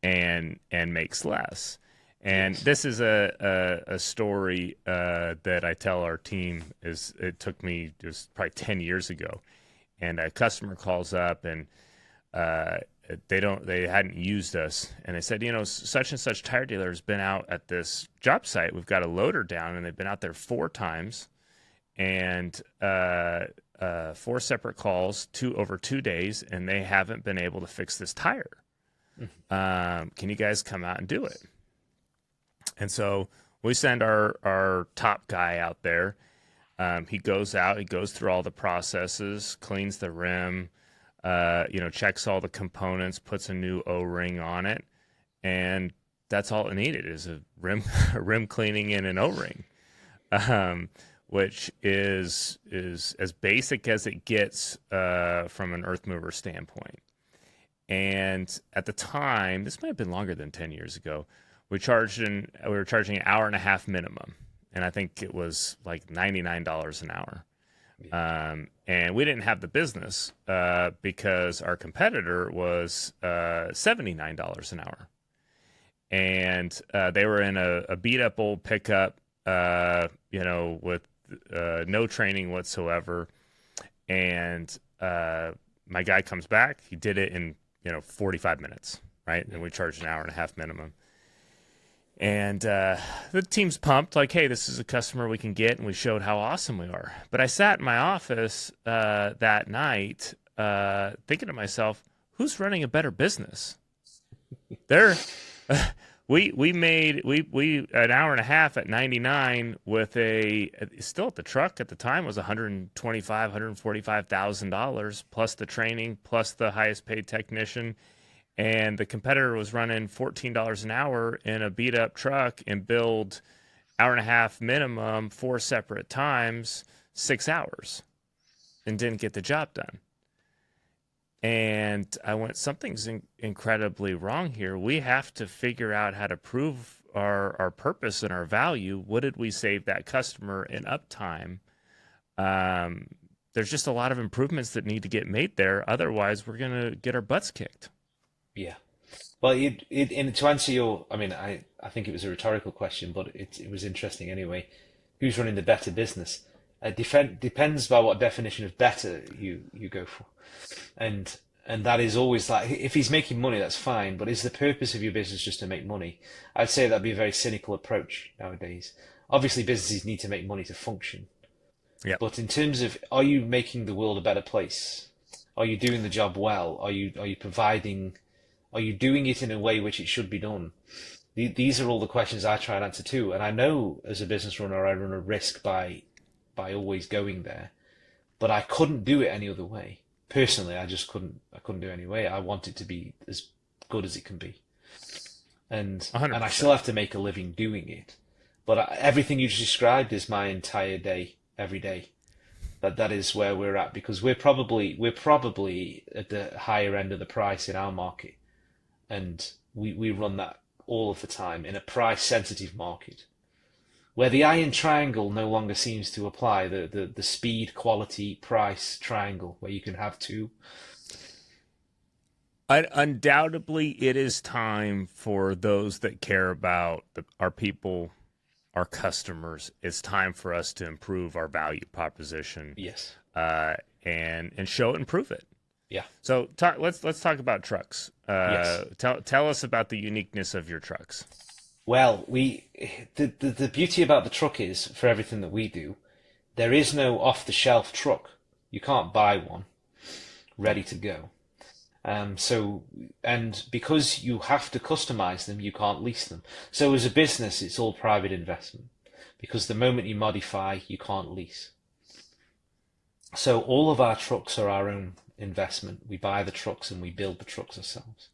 and makes less. And this is a story that I tell our team. It took me just probably 10 years ago, and a customer calls up and they hadn't used us, and they said, such and such tire dealer has been out at this job site. We've got a loader down, and they've been out there 4 times, and 4 separate calls, over 2 days, and they haven't been able to fix this tire. Can you guys come out and do it? And so we send our top guy out there. He goes out, he goes through all the processes, cleans the rim, checks all the components, puts a new O-ring on it, and that's all it needed is a rim cleaning and an O-ring, which is as basic as it gets from an earth mover standpoint. And at the time, this might have been longer than 10 years ago, we were charging an hour and a half minimum, and I think it was like $99 an hour. And we didn't have the business because our competitor was $79 an hour, and they were in a beat up old pickup, with no training whatsoever. And my guy comes back, he did it in 45 minutes, right? And we charged an hour and a half minimum. And the team's pumped, like, hey, this is a customer we can get, and we showed how awesome we are. But I sat in my office that night thinking to myself, who's running a better business? We made an hour and a half at 99 with still at the truck at the time was $145,000 plus the training plus the highest paid technician. And the competitor was running $14 an hour in a beat up truck and billed hour and a half minimum 4 separate times, 6 hours, and didn't get the job done. And I went, something's incredibly wrong here. We have to figure out how to prove our purpose and our value. What did we save that customer in uptime? There's just a lot of improvements that need to get made there. Otherwise, we're going to get our butts kicked. Yeah. Well, to answer your, I mean, I think it was a rhetorical question, but it was interesting anyway. Who's running the better business? Depends by what definition of better you go for. And that is always like, if he's making money, that's fine, but is the purpose of your business just to make money? I'd say that'd be a very cynical approach nowadays. Obviously, businesses need to make money to function. Yeah. But in terms of, are you making the world a better place? Are you doing the job well? Are you providing, are you doing it in a way which it should be done? These are all the questions I try and answer too. And I know as a business runner, I run a risk by always going there, but I couldn't do it any other way. Personally, I couldn't do it any way. I want it to be as good as it can be. And 100%. I still have to make a living doing it. But everything you just described is my entire day, every day. That is where we're at, because we're probably at the higher end of the price in our market. And we run that all of the time in a price sensitive market, where the iron triangle no longer seems to apply, the speed, quality, price triangle, where you can have two. Undoubtedly, it is time for those that care about our people, our customers. It's time for us to improve our value proposition. Yes. And show it and prove it. Yeah. So let's talk about trucks. Yes. Tell us about the uniqueness of your trucks. Well, the beauty about the truck is, for everything that we do, there is no off-the-shelf truck. You can't buy one ready to go. And because you have to customize them, you can't lease them. So as a business, it's all private investment, because the moment you modify, you can't lease. So all of our trucks are our own investment. We buy the trucks and we build the trucks ourselves,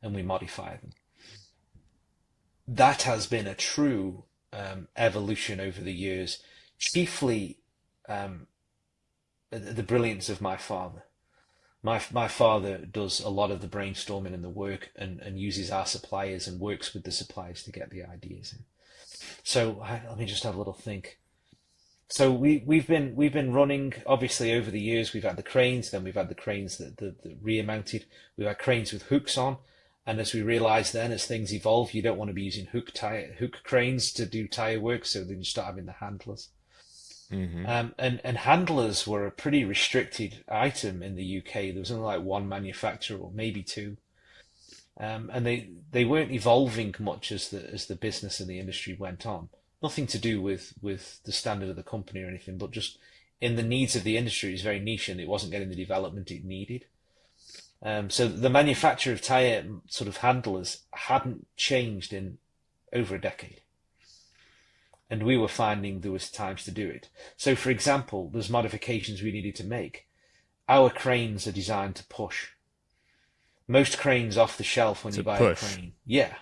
and we modify them. That has been a true evolution over the years, chiefly the brilliance of my father. My father does a lot of the brainstorming and the work, and uses our suppliers and works with the suppliers to get the ideas in. So let me just have a little think. So we've been running, obviously, over the years. We've had the cranes, then we've had the cranes that rear mounted. We've had cranes with hooks on. And as we realized then, as things evolve, you don't want to be using hook cranes to do tire work, so then you start having the handlers. Mm-hmm. And handlers were a pretty restricted item in the UK. There was only like one manufacturer, or maybe two. And they weren't evolving much as the business and the industry went on. Nothing to do with the standard of the company or anything, but just in the needs of the industry, it was very niche and it wasn't getting the development it needed. So the manufacture of tire sort of handlers hadn't changed in over a decade. And we were finding there was times to do it. So, for example, there's modifications we needed to make. Our cranes are designed to push. Most cranes off the shelf when you buy a crane. Yeah.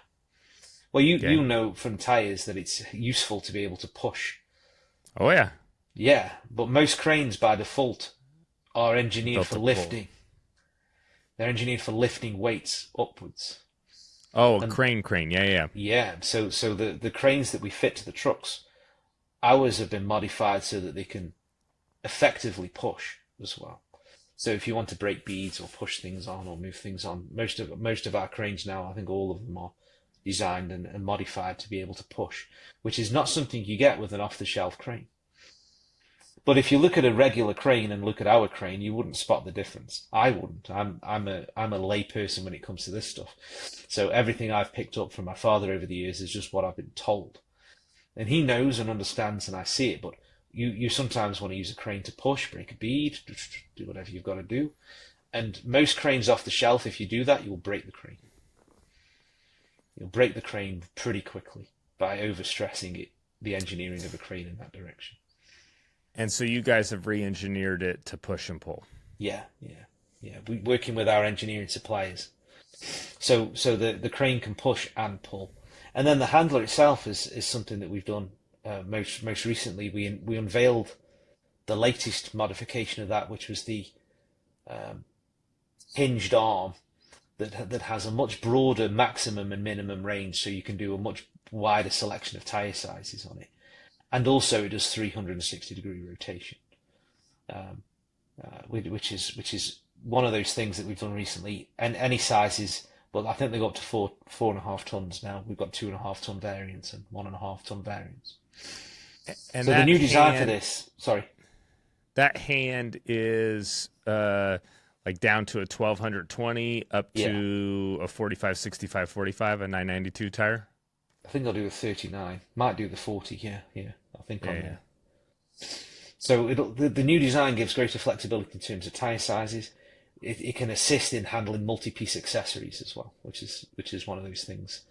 Well, you know from tires that it's useful to be able to push. Oh, yeah. Yeah, but most cranes by default are engineered for lifting. They're engineered for lifting weights upwards. Oh, crane. Yeah. Yeah. So the cranes that we fit to the trucks, ours have been modified so that they can effectively push as well. So if you want to break beads or push things on or move things on, most of our cranes now, I think all of them are designed and modified to be able to push, which is not something you get with an off-the-shelf crane. But if you look at a regular crane and look at our crane, you wouldn't spot the difference. I wouldn't. I'm a lay person when it comes to this stuff. So everything I've picked up from my father over the years is just what I've been told. And he knows and understands, and I see it, but you sometimes want to use a crane to push, break a bead, do whatever you've got to do. And most cranes off the shelf, if you do that, you'll break the crane. You'll break the crane pretty quickly by overstressing it, the engineering of a crane in that direction. And so you guys have re-engineered it to push and pull. Yeah. We're working with our engineering suppliers. So the crane can push and pull. And then the handler itself is something that we've done most recently. We unveiled the latest modification of that, which was the hinged arm that has a much broader maximum and minimum range, so you can do a much wider selection of tire sizes on it. And also it does 360-degree rotation, which is one of those things that we've done recently. And any sizes, but I think they go up to 4.5 tons now. We've got 2.5 ton variants and 1.5 ton variants. And so the new design for this, sorry, that hand is like down to a 1220 up to a 45, 65, 45, a 992 tire. I think I'll do a 39. Might do the 40. Yeah. I think on there. So the new design gives greater flexibility in terms of tire sizes. It can assist in handling multi-piece accessories as well, which is one of those things.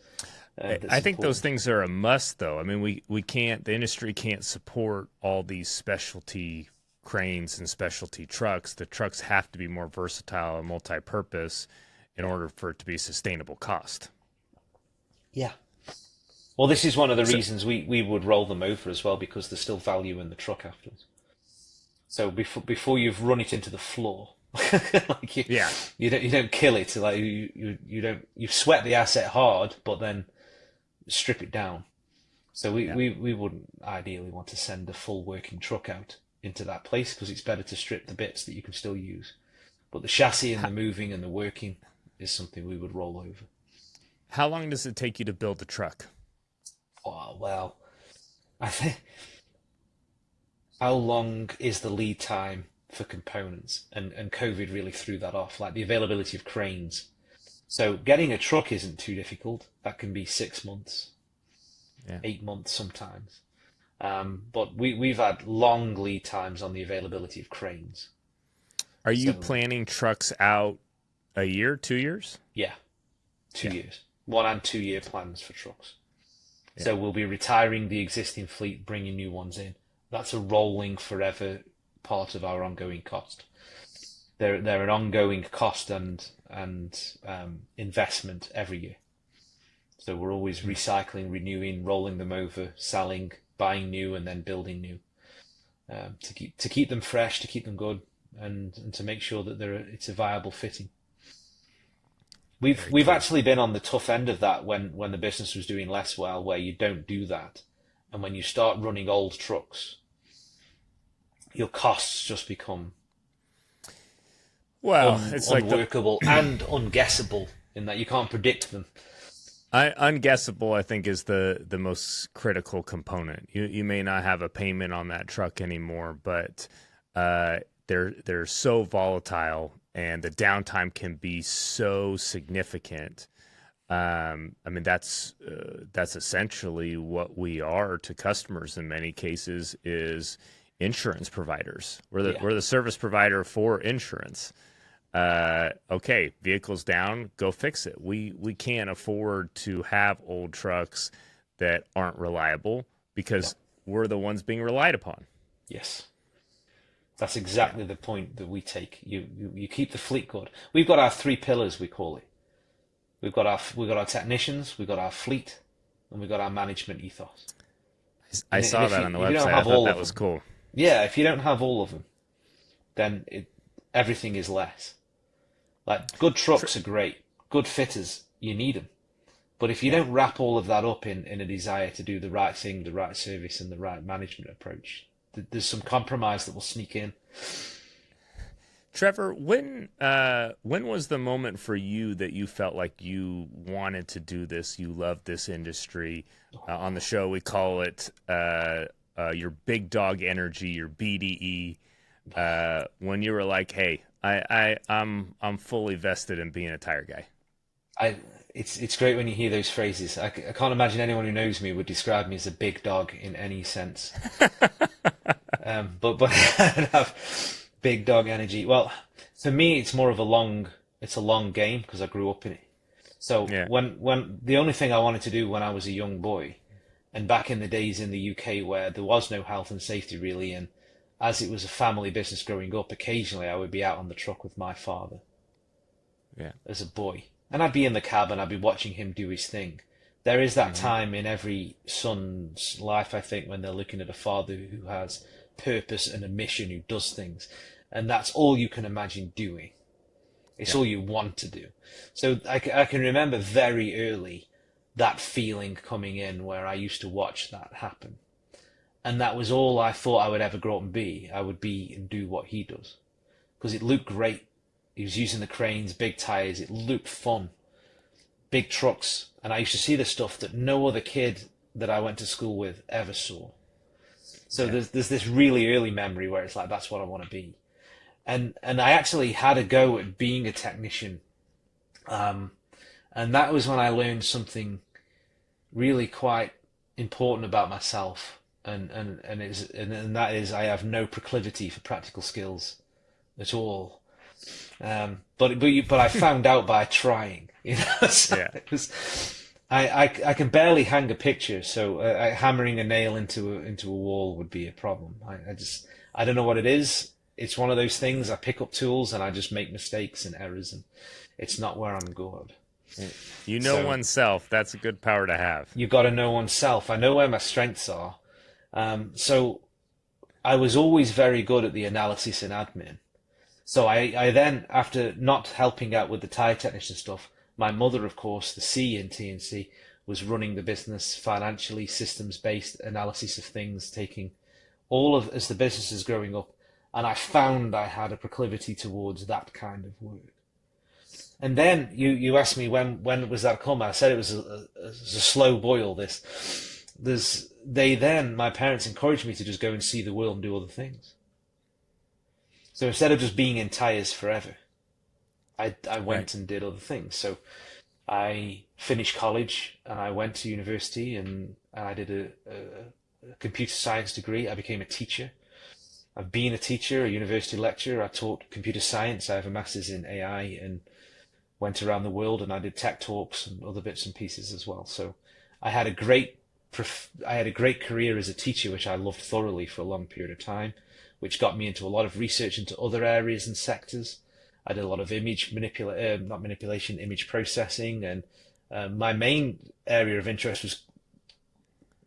I think those things are a must, though. I mean, we can't. The industry can't support all these specialty cranes and specialty trucks. The trucks have to be more versatile and multi-purpose in order for it to be sustainable cost. Yeah. Well, this is one of the reasons we would roll them over as well, because there's still value in the truck afterwards. So before you've run it into the floor, like you don't kill it. Like you sweat the asset hard, but then strip it down. So we wouldn't ideally want to send a full working truck out into that place, because it's better to strip the bits that you can still use. But the chassis and the moving and the working is something we would roll over. How long does it take you to build a truck? Oh, well, I think how long is the lead time for components? And COVID really threw that off, like the availability of cranes. So getting a truck isn't too difficult. That can be 6 months, 8 months sometimes. But we've had long lead times on the availability of cranes. Are you planning trucks out a year, 2 years? Yeah, 2 years. 1 and 2 year plans for trucks. Yeah. So we'll be retiring the existing fleet, bringing new ones in. That's a rolling forever part of our ongoing cost. They're an ongoing cost and investment every year. So we're always recycling, renewing, rolling them over, selling, buying new, and then building new, to keep them fresh, to keep them good, and to make sure that it's a viable fitting. We've actually been on the tough end of that when the business was doing less well, where you don't do that, and when you start running old trucks, your costs just become it's unworkable and unguessable in that you can't predict them. Unguessable, I think, is the most critical component. You may not have a payment on that truck anymore, but they're so volatile, and the downtime can be so significant. I mean, that's essentially what we are to customers in many cases, is insurance providers. We're the service provider for insurance. Okay, vehicle's down, go fix it. We can't afford to have old trucks that aren't reliable, because we're the ones being relied upon. Yes. That's exactly the point that we take. You keep the fleet good. We've got our 3 pillars, we call it. We've got our technicians, we've got our fleet, and we've got our management ethos. I saw that on the website. I thought that was cool. Yeah, if you don't have all of them, then everything is less. Like, good trucks are great. Good fitters, you need them. But if you don't wrap all of that up in a desire to do the right thing, the right service, and the right management approach, there's some compromise that will sneak in. Trevor, when was the moment for you that you felt like you wanted to do this, you loved this industry? On the show, we call it your big dog energy, your BDE. When you were like, hey, I'm fully vested in being a tire guy. It's great when you hear those phrases. I can't imagine anyone who knows me would describe me as a big dog in any sense. But I have big dog energy. Well, for me, it's more of a long game, because I grew up in it. So when the only thing I wanted to do when I was a young boy, and back in the days in the UK where there was no health and safety really, and as it was a family business growing up, occasionally I would be out on the truck with my father as a boy. And I'd be in the cab and I'd be watching him do his thing. There is that time in every son's life, I think, when they're looking at a father who has purpose and a mission, who does things. And that's all you can imagine doing It's all you want to do. So I can remember very early that feeling coming in where I used to watch that happen. And that was all I thought I would ever grow up and be. I would be and do what he does. Because it looked great. He was using the cranes, big tires. It looked fun. Big trucks. And I used to see the stuff that no other kid that I went to school with ever saw. So there's this really early memory where it's like, that's what I want to be. And I actually had a go at being a technician. And that was when I learned something really quite important about myself. And that is I have no proclivity for practical skills at all. But I found out by trying, you know. So it was, I can barely hang a picture, so hammering a nail into a wall would be a problem. I don't know what it is. It's one of those things. I pick up tools and I just make mistakes and errors, and it's not where I'm good. You know oneself. That's a good power to have. You've got to know oneself. I know where my strengths are. So I was always very good at the analysis and admin. So I then, after not helping out with the tire technician stuff, my mother, of course, the C in TNC, was running the business financially, systems-based analysis of things, taking all of, as the business is growing up, and I found I had a proclivity towards that kind of work. And then you asked me when was that come? I said it was a slow boil. My parents encouraged me to just go and see the world and do other things. So instead of just being in tires forever, I went and did other things. So I finished college and I went to university and I did a computer science degree. I became a teacher. I've been a teacher, a university lecturer. I taught computer science. I have a master's in AI and went around the world, and I did tech talks and other bits and pieces as well. So I had a great career as a teacher, which I loved thoroughly for a long period of time, which got me into a lot of research into other areas and sectors. I did a lot of image processing, and my main area of interest was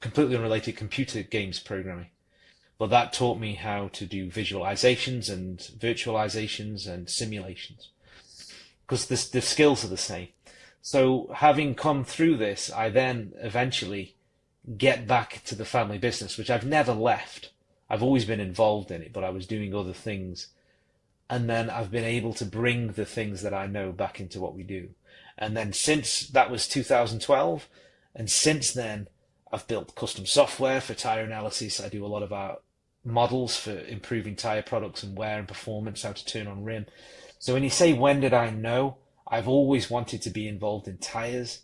completely unrelated computer games programming. But that taught me how to do visualizations and virtualizations and simulations, because the skills are the same. So having come through this, I then eventually get back to the family business, which I've never left. I've always been involved in it, but I was doing other things. And then I've been able to bring the things that I know back into what we do. And then since that was 2012, and since then, I've built custom software for tire analysis. I do a lot of our models for improving tire products and wear and performance, how to turn on rim. So when you say, when did I know? I've always wanted to be involved in tires.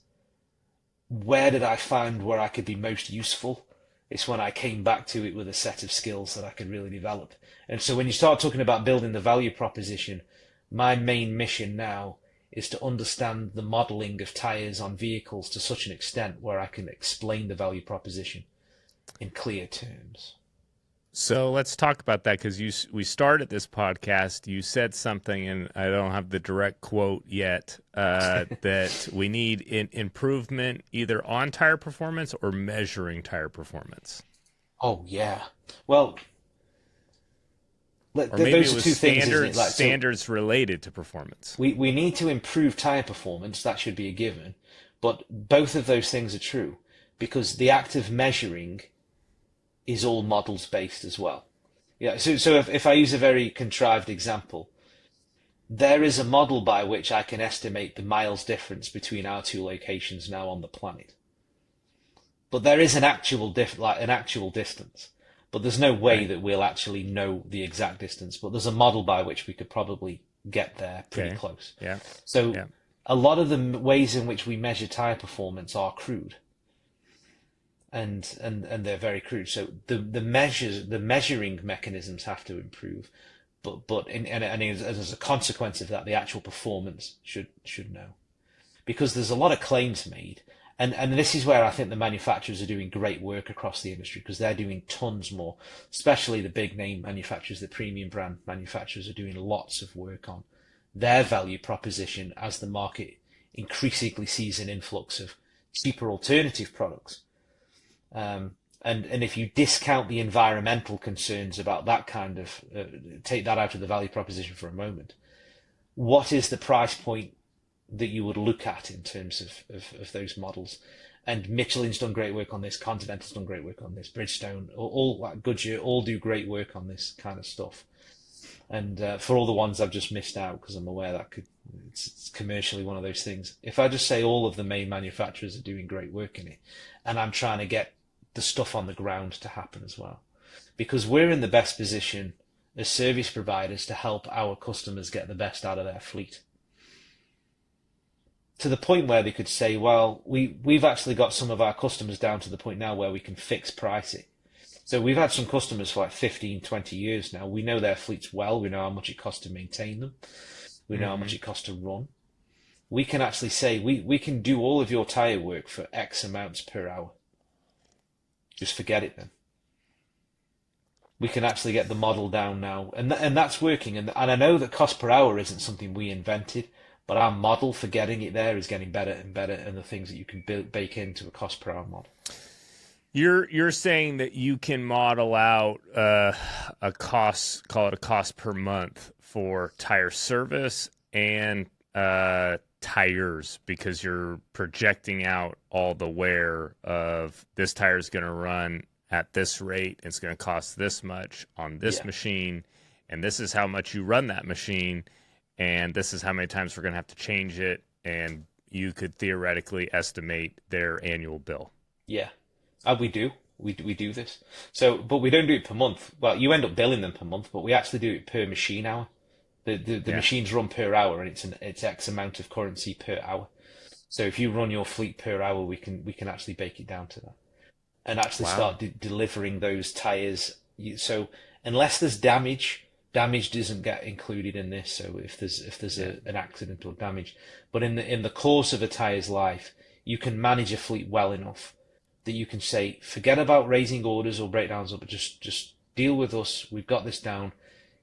Where did I find where I could be most useful? It's when I came back to it with a set of skills that I could really develop. And so when you start talking about building the value proposition, my main mission now is to understand the modeling of tires on vehicles to such an extent where I can explain the value proposition in clear terms. So let's talk about that, because we started this podcast. You said something, and I don't have the direct quote yet, that we need improvement either on tire performance or measuring tire performance. Oh, yeah. Well, or maybe those it was are two things, isn't it? Like, standards related to performance. We need to improve tire performance. That should be a given. But both of those things are true, because the act of measuring is all models based as well. Yeah. So if I use a very contrived example, there is a model by which I can estimate the miles difference between our two locations now on the planet. But there is an actual distance. But there's no way that we'll actually know the exact distance. But there's a model by which we could probably get there pretty close. Yeah. So a lot of the ways in which we measure tire performance are crude. And they're very crude. So the measuring mechanisms have to improve, but as a consequence of that, the actual performance should know, because there's a lot of claims made, and this is where I think the manufacturers are doing great work across the industry, because they're doing tons more, especially the big name manufacturers, the premium brand manufacturers are doing lots of work on their value proposition as the market increasingly sees an influx of cheaper alternative products. And if you discount the environmental concerns about that kind of, take that out of the value proposition for a moment, what is the price point that you would look at in terms of those models. And Michelin's done great work on this, Continental's done great work on this, Bridgestone, all like Goodyear, all do great work on this kind of stuff. And for all the ones I've just missed out, because I'm aware that it's commercially one of those things. If I just say all of the main manufacturers are doing great work in it, and I'm trying to get the stuff on the ground to happen as well, because we're in the best position as service providers to help our customers get the best out of their fleet. To the point where they could say, well, we've actually got some of our customers down to the point now where we can fix pricing. So we've had some customers for like 15, 20 years now. We know their fleets well. We know how much it costs to maintain them. We know how much it costs to run. We can actually say, we can do all of your tire work for X amounts per hour. Just forget it then. We can actually get the model down now. And that's working. And I know that cost per hour isn't something we invented, but our model for getting it there is getting better and better, and the things that you can bake into a cost per hour model. You're saying that you can model out a cost, call it a cost per month for tire service and tires, because you're projecting out all the wear of this tire is going to run at this rate. It's going to cost this much on this machine, and this is how much you run that machine, and this is how many times we're going to have to change it, and you could theoretically estimate their annual bill. Yeah. We do. We do this. So, but we don't do it per month. Well, you end up billing them per month, but we actually do it per machine hour. The machines run per hour, and it's X amount of currency per hour. So if you run your fleet per hour, we can actually bake it down to that, and actually start delivering those tires. So unless there's damage doesn't get included in this. So if there's an accident or damage, but in the course of a tire's life, you can manage a fleet well enough that you can say, forget about raising orders or breakdowns, but just deal with us. We've got this down.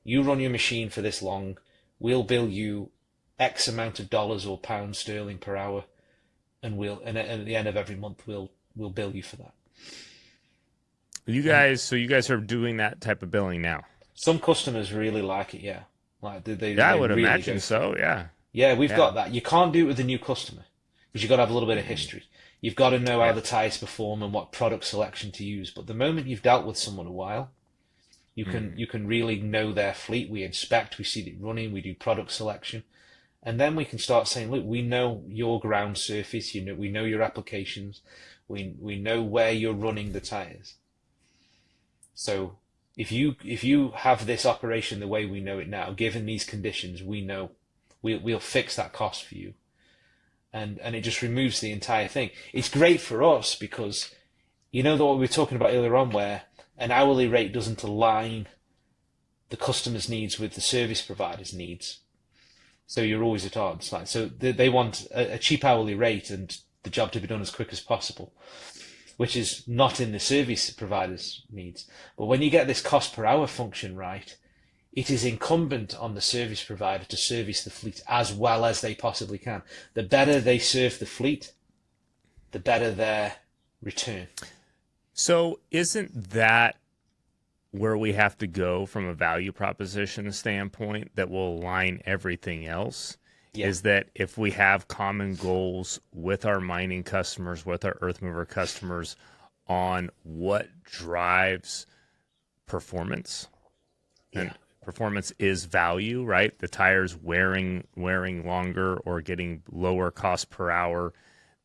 You run your machine for this long. We'll bill you X amount of dollars or pounds sterling per hour, and at the end of every month we'll bill you for that. So you guys are doing that type of billing now. Some customers really like it, yeah. Like they I would really imagine so, yeah. Yeah, we've got that. You can't do it with a new customer because you've got to have a little bit of history. You've got to know how the tires perform and what product selection to use. But the moment you've dealt with someone a while, you can really know their fleet. We inspect, we see it running, we do product selection, and then we can start saying, look, we know your ground surface, we know your applications, we know where you're running the tires. So if you have this operation the way we know it now, given these conditions, we know we'll fix that cost for you. And it just removes the entire thing. It's great for us because, what we were talking about earlier on, where an hourly rate doesn't align the customer's needs with the service provider's needs. So you're always at odds. So they want a cheap hourly rate and the job to be done as quick as possible, which is not in the service provider's needs. But when you get this cost per hour function right, it is incumbent on the service provider to service the fleet as well as they possibly can. The better they serve the fleet, the better their return. So isn't that where we have to go from a value proposition standpoint that will align everything else? Yeah. Is that if we have common goals with our mining customers, with our earth mover customers on what drives performance, and performance is value, right? The tires wearing longer or getting lower cost per hour.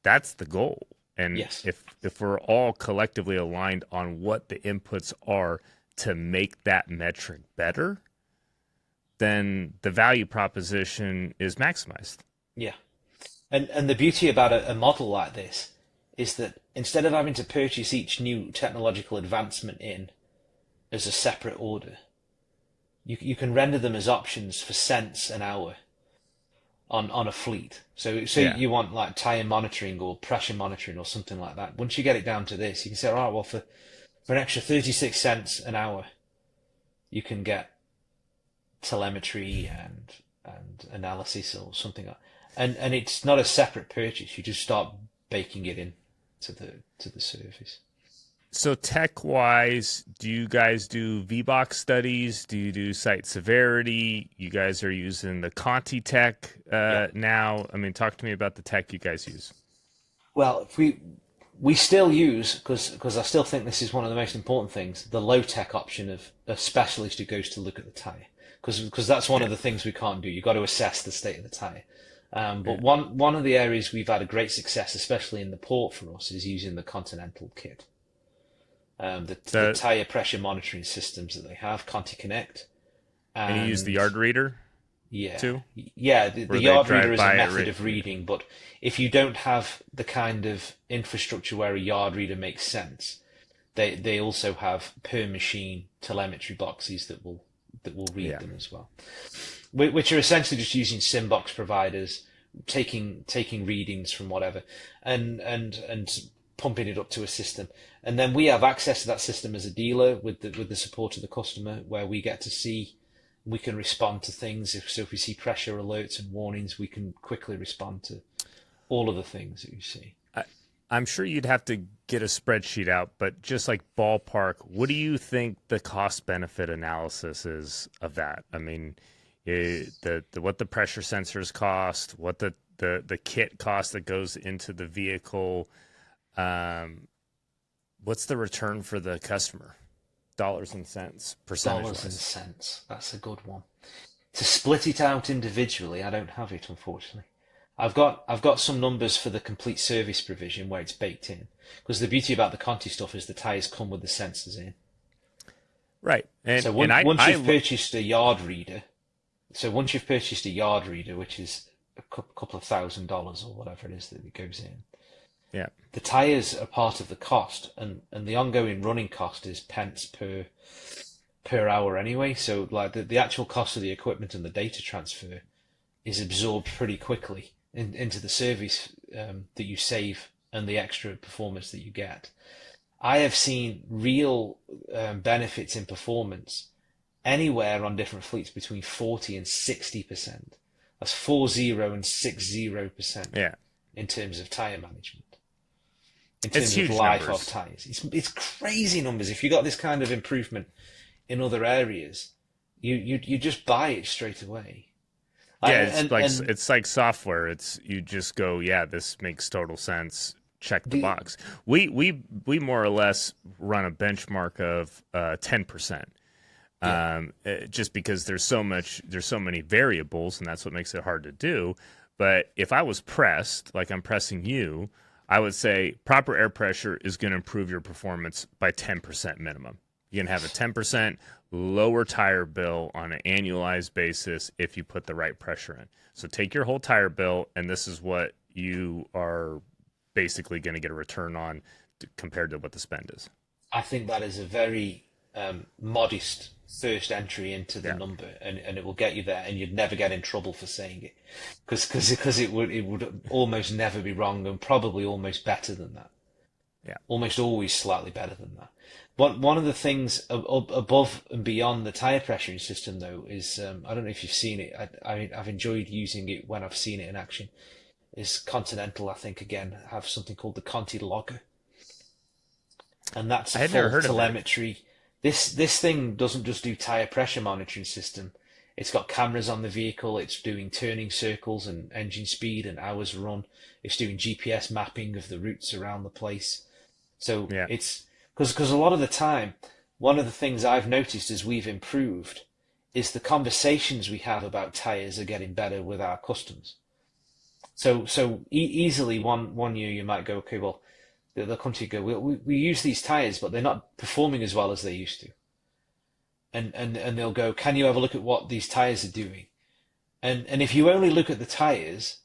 That's the goal. And if we're all collectively aligned on what the inputs are to make that metric better, then the value proposition is maximized. Yeah. And the beauty about a model like this is that instead of having to purchase each new technological advancement in as a separate order, you can render them as options for cents an hour on a fleet. So you want like tire monitoring or pressure monitoring or something like that. Once you get it down to this, you can say, all right, well, for an extra 36 cents an hour, you can get telemetry and analysis or something like that. And it's not a separate purchase. You just start baking it in to the service. So tech-wise, do you guys do VBox studies? Do you do site severity? You guys are using the Conti tech now. I mean, talk to me about the tech you guys use. Well, if we still use, because I still think this is one of the most important things, the low tech option of a specialist who goes to look at the tire, because that's one of the things we can't do. You've got to assess the state of the tire. But one of the areas we've had a great success, especially in the port for us, is using the Continental kit. The tire pressure monitoring systems that they have, Conti Connect. And you use the yard reader too? Yeah, the yard reader is a method of reading, but if you don't have the kind of infrastructure where a yard reader makes sense, they also have per machine telemetry boxes that will read them as well, which are essentially just using SymBox providers, taking readings from whatever, and pumping it up to a system. And then we have access to that system as a dealer with the support of the customer, where we get to see, we can respond to things. If we see pressure alerts and warnings, we can quickly respond to all of the things that you see. I'm sure you'd have to get a spreadsheet out, but just like ballpark, what do you think the cost benefit analysis is of that? I mean, what the pressure sensors cost, what the kit cost that goes into the vehicle, what's the return for the customer? Dollars and cents, percentage. Dollars and cents. That's a good one. To split it out individually, I don't have it, unfortunately. I've got some numbers for the complete service provision where it's baked in, because the beauty about the Conti stuff is the tires come with the sensors in. Right. And so once you've purchased a yard reader, which is a couple of $1,000 or whatever it is that it goes in, yeah, the tires are part of the cost, and the ongoing running cost is pence per hour anyway. So like the actual cost of the equipment and the data transfer is absorbed pretty quickly into the service that you save and the extra performance that you get. I have seen real benefits in performance anywhere on different fleets between 40 and 60%. That's 40 and 60% in terms of tire management. In terms of life of tires, it's crazy numbers. If you got this kind of improvement in other areas, you just buy it straight away. Yeah, it's like software. You just go, yeah, this makes total sense. Check the box. We more or less run a benchmark of 10%. Just because there's so many variables, and that's what makes it hard to do. But if I was pressed, like I'm pressing you, I would say proper air pressure is going to improve your performance by 10% minimum. You can have a 10% lower tire bill on an annualized basis if you put the right pressure in. So take your whole tire bill, and this is what you are basically going to get a return on compared to what the spend is. I think that is a very modest first entry into the number, and it will get you there, and you'd never get in trouble for saying it, because it would almost never be wrong, and probably almost better than that. Yeah, almost always slightly better than that. One of the things above and beyond the tire pressuring system, though, is I don't know if you've seen it. I've enjoyed using it when I've seen it in action. Is Continental, I think, again, have something called the Conti Logger, and that's a full telemetry. This thing doesn't just do tire pressure monitoring system. It's got cameras on the vehicle. It's doing turning circles and engine speed and hours run. It's doing GPS mapping of the routes around the place. So it's because a lot of the time, one of the things I've noticed as we've improved is the conversations we have about tires are getting better with our customers. So easily one year you might go, okay, well, they'll come to you and go, we use these tires, but they're not performing as well as they used to. And they'll go, can you have a look at what these tires are doing? And if you only look at the tires,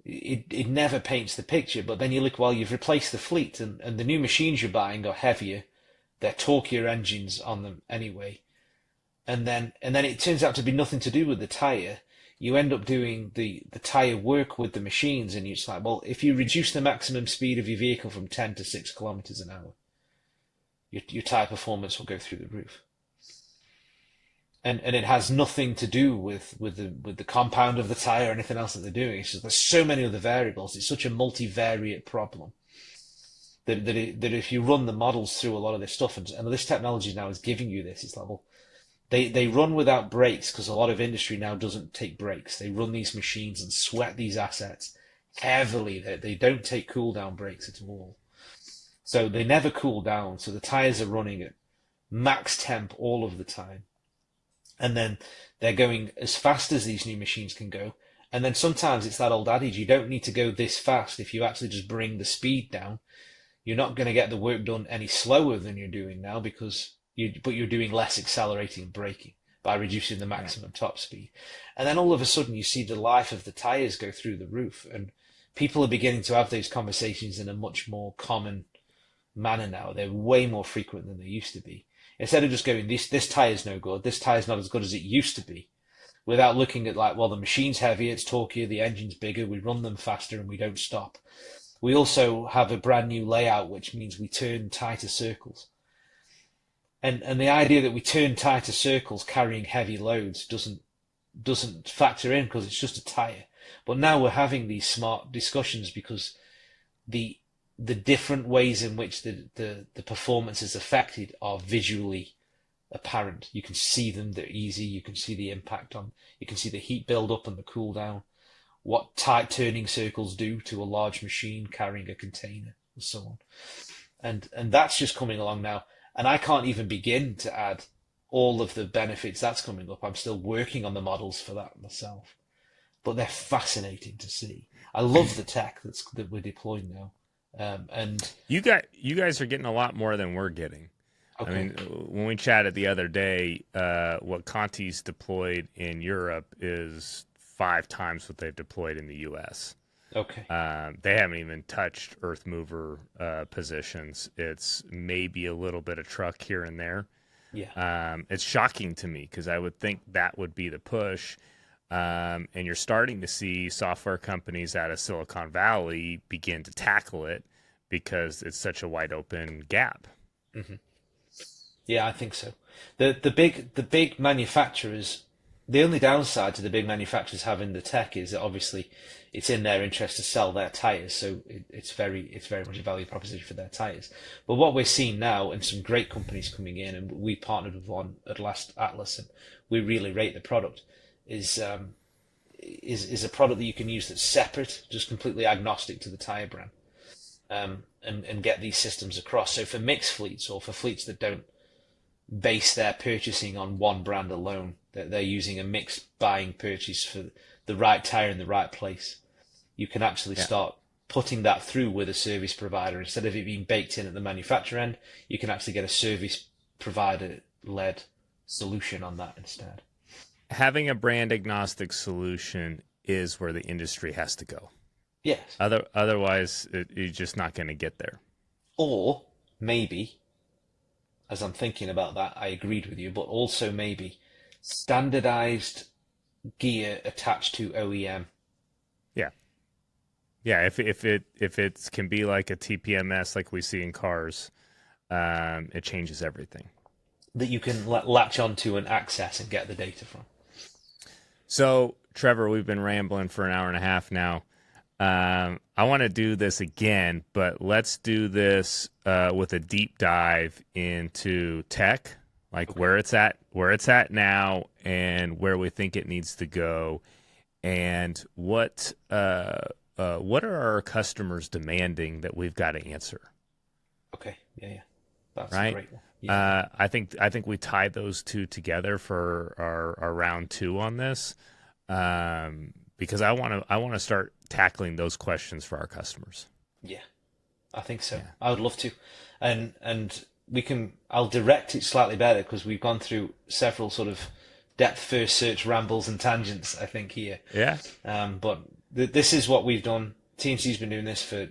it never paints the picture. But then you look, well, you've replaced the fleet, and the new machines you're buying are heavier. They're torquier engines on them anyway. And then it turns out to be nothing to do with the tire. You end up doing the tire work with the machines, and it's like, well, if you reduce the maximum speed of your vehicle from 10 to 6 kilometers an hour, your tire performance will go through the roof. And it has nothing to do with the compound of the tire or anything else that they're doing. It's just there's so many other variables. It's such a multivariate problem that if you run the models through a lot of this stuff, and this technology now is giving you this, it's like, well, they run without breaks because a lot of industry now doesn't take breaks. They run these machines and sweat these assets heavily. They don't take cool down breaks at all. So they never cool down. So the tires are running at max temp all of the time. And then they're going as fast as these new machines can go. And then sometimes it's that old adage, you don't need to go this fast. If you actually just bring the speed down, you're not going to get the work done any slower than you're doing now because you're doing less accelerating and braking by reducing the maximum top speed. And then all of a sudden you see the life of the tires go through the roof, and people are beginning to have those conversations in a much more common manner now. They're way more frequent than they used to be. Instead of just going, this tire's no good, this tire's not as good as it used to be, without looking at like, well, the machine's heavier, it's torquier, the engine's bigger, we run them faster and we don't stop. We also have a brand new layout, which means we turn tighter circles. And the idea that we turn tighter circles carrying heavy loads doesn't factor in because it's just a tire. But now we're having these smart discussions because the different ways in which the performance is affected are visually apparent. You can see them, they're easy, you can see the impact you can see the heat build up and the cool down, what tight turning circles do to a large machine carrying a container and so on. And that's just coming along now. And I can't even begin to add all of the benefits that's coming up. I'm still working on the models for that myself. But they're fascinating to see. I love the tech that we're deploying now. And you guys are getting a lot more than we're getting. Okay. I mean, when we chatted the other day, what Conti's deployed in Europe is 5 times what they've deployed in the U.S. Okay. They haven't even touched earth mover positions. It's maybe a little bit of truck here and there. Yeah. It's shocking to me because I would think that would be the push. And you're starting to see software companies out of Silicon Valley begin to tackle it because it's such a wide open gap. Mm-hmm. Yeah, I think so. The big manufacturers, the only downside to the big manufacturers having the tech is that obviously it's in their interest to sell their tires, so it's very much a value proposition for their tires. But what we're seeing now, and some great companies coming in, and we partnered with one at last Atlas, and we really rate the product, is a product that you can use that's separate, just completely agnostic to the tire brand, and get these systems across. So for mixed fleets or for fleets that don't base their purchasing on one brand alone, that they're using a mixed buying purchase for the right tire in the right place, you can actually start putting that through with a service provider. Instead of it being baked in at the manufacturer end, you can actually get a service provider led solution on that instead. Having a brand agnostic solution is where the industry has to go. Yes. Otherwise, you're just not going to get there. Or maybe, as I'm thinking about that, I agreed with you, but also maybe standardized gear attached to OEM. Yeah. Yeah. If it can be like a TPMS like we see in cars, it changes everything. That you can latch onto and access and get the data from. So, Trevor, we've been rambling for an hour and a half now. I want to do this again, but let's do this with a deep dive into tech, like where it's at now, and where we think it needs to go, and what are our customers demanding that we've got to answer. Okay, yeah, that's right. A great one. Yeah. I think we tied those two together for our round 2 on this, because I want to start tackling those questions for our customers. Yeah, I think so. Yeah. I would love to, and I'll direct it slightly better because we've gone through several sort of depth first search rambles and tangents, I think, here. Yeah. But this is what we've done. TNC's been doing this for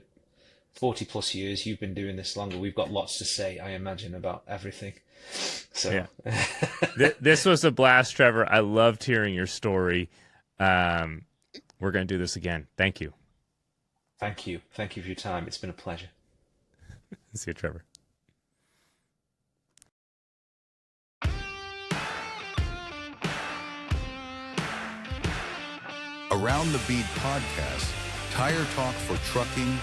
40 plus years. You've been doing this longer. We've got lots to say, I imagine, about everything. So yeah. This was a blast, Trevor. I loved hearing your story. We're going to do this again. Thank you. Thank you. Thank you for your time. It's been a pleasure. See you, Trevor. Around the Bead podcast, tire talk for trucking,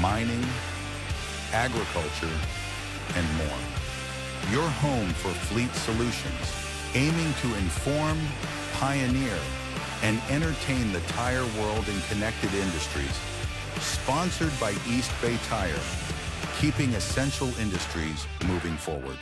mining, agriculture, and more. Your home for fleet solutions, aiming to inform, pioneer, and entertain the tire world in connected industries. Sponsored by East Bay Tire, keeping essential industries moving forward.